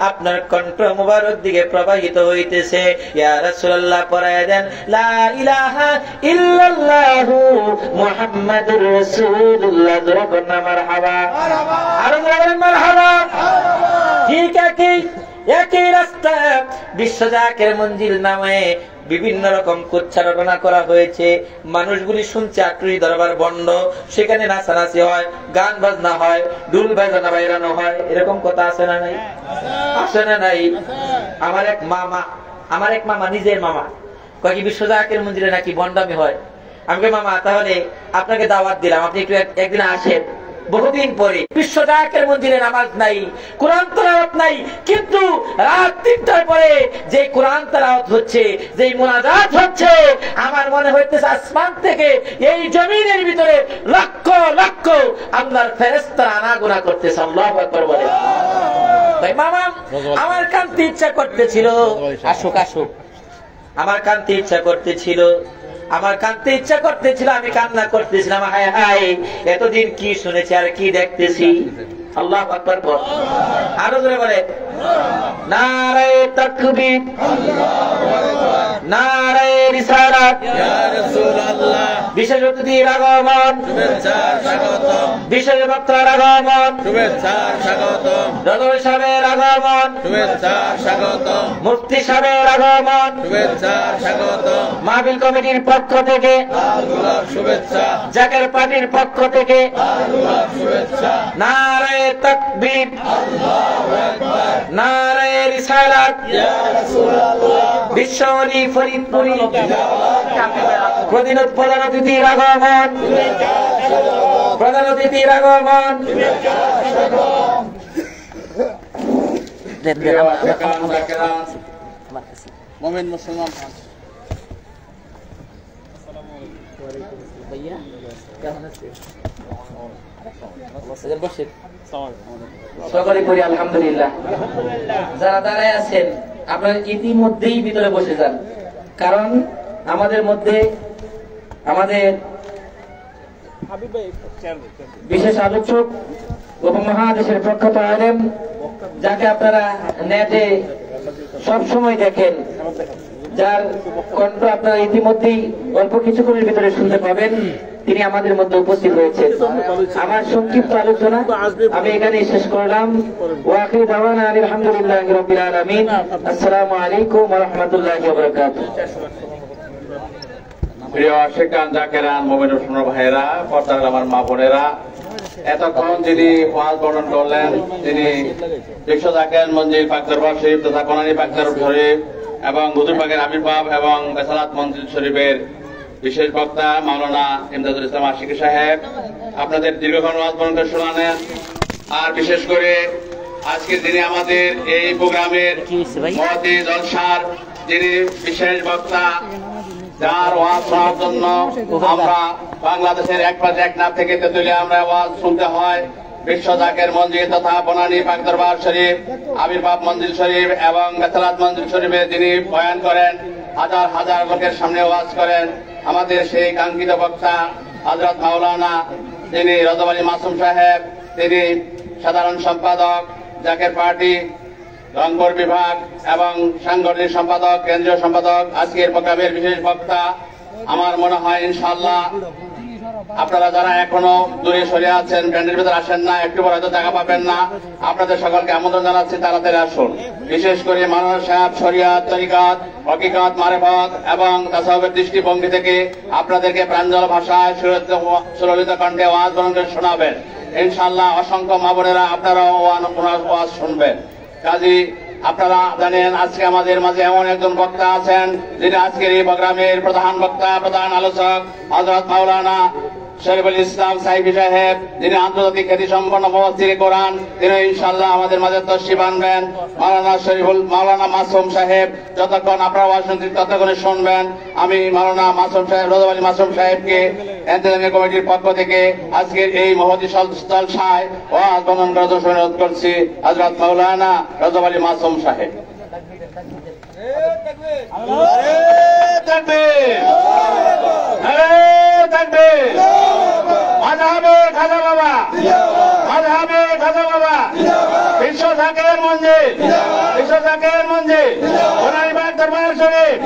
আপনার কণ্ঠ মুবারক দিকে প্রবাহিত হইতেছে। ইয়া রাসূলুল্লাহ, পড়ায় দেন লা ইলাহা ইল্লাল্লাহু মুহাম্মাদুর রাসূলুল্লাহ। জোরে বলুন মারহাবা, আরো বলেন মারহাবা। ঠিক একই রাস্তা বিশ্বজাকের মঞ্জিল নামে বিভিন্ন রকম কুচ্চারণা করা হয়েছে, মানুষগুলি শুনছে, আটুরি দরবার বন্ধ, সেখানে নাচানাচি হয়, গান বাজনা হয়, ডুল বাজনা বাইরানো হয়, এরকম কথা আছে না নাই? আছে না নাই? আমার এক মামা নিজের মামা কয় কি বিশ্বজাকের মঞ্জিলে নাকি বন্ডামি হয়। আমাকে মামা তাহলে আপনাকে দাওয়াত দিলাম, আপনি একটু একদিন আসেন। বহুদিন পরে বিশ্বজাকের মন্দিরে নামাজ নাই, কোরআন তেলাওয়াত নাই, কিন্তু রাত 3টার পরে যে কোরআন তেলাওয়াত হচ্ছে, যে মুনাজাত হচ্ছে, আমার মনে হইতেছে আসমান থেকে এই জমিনের ভিতরে লক্ষ লক্ষ আল্লাহর ফেরেশতারা আনাগোনা করতেছে। আল্লাহু আকবার বলে। ভাই মামা, আমার কানতে ইচ্ছা করতেছিল, আসুক আসুক, আমার কানতে ইচ্ছা করতেছিল, আমি কান্না করতেছিলাম, হায় হায় এতদিন কি শুনেছি আর কি দেখতেছি। আল্লাহু আকবার বল, আরো জোরে বলে নারায়ে তাকবীর, নারায়ে রিসালাত, ইয়া রাসূলুল্লাহ। বিশেষ অতিথির আগমন, শুভেচ্ছা স্বাগতম, বিশেষ বক্তার আগমন, শুভেচ্ছা স্বাগতম, রজনী সাহেবের আগমন, শুভেচ্ছা স্বাগতম, মুফতি সাহেবের আগমন, শুভেচ্ছা স্বাগতম, মাহফিল কমিটির পক্ষ থেকে শুভেচ্ছা, জাকের পার্টির পক্ষ থেকে শুভেচ্ছা। নারায়ে তাকবীর, আল্লাহু আকবার, নারায়ে রিসালাত, ইয়া রাসূলুল্লাহ। বিশ্ব ওলি ফরিদপুরি প্রধান অতিথির আগমন, প্রধান অতিথির আগমন, মোমিন মুসলমান ভাইয়া কেমন আছেন? সকলে করি আলহামদুলিল্লাহ। যারা দাঁড়ায় আছেন আপনারা ইতিমধ্যেই ভিতরে বসে যান, কারণ আমাদের মধ্যে আমাদের বিশেষ আলোচক উপমহাদেশের প্রখ্যাত আলেম, যাকে আপনারা নেটে সব সময় দেখেন, যার কণ্ঠ আপনারা ইতিমধ্যেই অল্প কিছুক্ষণের ভিতরে শুনতে পাবেন, তিনি আমাদের মধ্যে উপস্থিত হয়েছেন। আমার সংক্ষিপ্ত আলোচনা আমি এখানে শেষ করলাম। ওয়া আখিরু দাওয়ানা আলহামদুলিল্লাহি রাব্বিল আলামিন। আসসালামু আলাইকুম ওয়া রাহমাতুল্লাহি ওয়া বারাকাতুহু। প্রিয় আশিকান জাকেরান মুমিনুর সোনা ভাইয়েরা, পর্দার আমার মা বোনেরা, এতক্ষণ যিনি ওয়াজ বর্ণন করলেন তিনি বিশ্ব জাকের মঞ্জিল পাক দরবার শরীফ তথা কোনানি পাক দরবার শরীফ এবং হুজুর পাকের আবির্ভাব এবং বেসালাত মঞ্জিল শরীফের বিশেষ বক্তা মাওলানা ইমদাদুল ইসলাম আশিকি সাহেব আপনাদের দীর্ঘক্ষণ ওয়াজ বর্ণন করে শোনালেন। আর বিশেষ করে আজকের দিনে আমাদের এই প্রোগ্রামের মহতি জলসার যিনি বিশেষ বক্তা, যার ওয়াজ শোনার জন্য আমরা বাংলাদেশের এক পাশে এক নাম থেকে তেতুলিয়া আমরা ওয়াজ শুনতে হয়। বিশ্ব জাকের মঞ্জিল তথা বনানী পাক দরবার শরীফ, আবির্ভাব মঞ্জিল শরীফ এবং বেসালাত মঞ্জিল শরীফে যিনি বয়ান করেন, হাজার হাজার লোকের সামনে ওয়াজ করেন, আমাদের সেই কাঙ্ক্ষিত বক্তা হযরত মাওলানা যিনি রজব আলী মাসুম সাহেব, তিনি সাধারণ সম্পাদক জাকের পার্টি রংপুর বিভাগ এবং সাংগঠনিক সম্পাদক, কেন্দ্রীয় সম্পাদক, আজকের প্রোগ্রামের বিশেষ বক্তা। আমার মনে হয় ইনশাআল্লাহ আপনারা যারা এখনো দূরে সরে আছেন, ব্যান্ডের ভিতরে আসেন না, একটু পরে হয়তো জায়গা পাবেন না, আপনাদের সকলকে আমন্ত্রণ জানাচ্ছি তাড়াতাড়ি আসুন। বিশেষ করে মাওলানা সাহেব শরিয়াত, তরিকাত, হকিকত, মারিফত এবং তাসাউফের দৃষ্টিভঙ্গি থেকে আপনাদেরকে প্রাঞ্জল ভাষায় সুললিত কণ্ঠে ওয়াজ বর্ণন করে শোনাবেন ইনশাআল্লাহ। অসংখ্য মা বোনেরা আপনারাও ওয়াজ শুনবেন। কাজী আপনারা জানেন আজকে আমাদের মাঝে এমন একজন বক্তা আছেন যিনি আজকের এই প্রোগ্রামের প্রধান বক্তা, প্রধান আলোচক হযরত মাওলানা শরীফুল ইসলাম সাইফি সাহেব, যিনি আন্তর্জাতিক খ্যাতি সম্পন্ন মুফাসসিরে কোরআন, তিনি ইনশাআল্লাহ আমাদের মাঝে তশরিফ আনবেন। মাওলানা মাসুম সাহেব যতক্ষণ আপনারা ওয়াজ শুনছেন ততক্ষণে শুনবেন। আমি মাওলানা মাসুম সাহেব, রজব আলী মাসুম সাহেবকে ইন্তেজামিয়া কমিটির পক্ষ থেকে আজকের এই মহতি জলসায় ওয়াজ বর্ণন করার জন্য অনুরোধ করছি হযরত মাওলানা রজব আলী মাসুম সাহেব। বিশ্ব জাকের মঞ্জিল, বিশ্ব জাকের মঞ্জিল, কোনানি পাক দরবার শরীফ।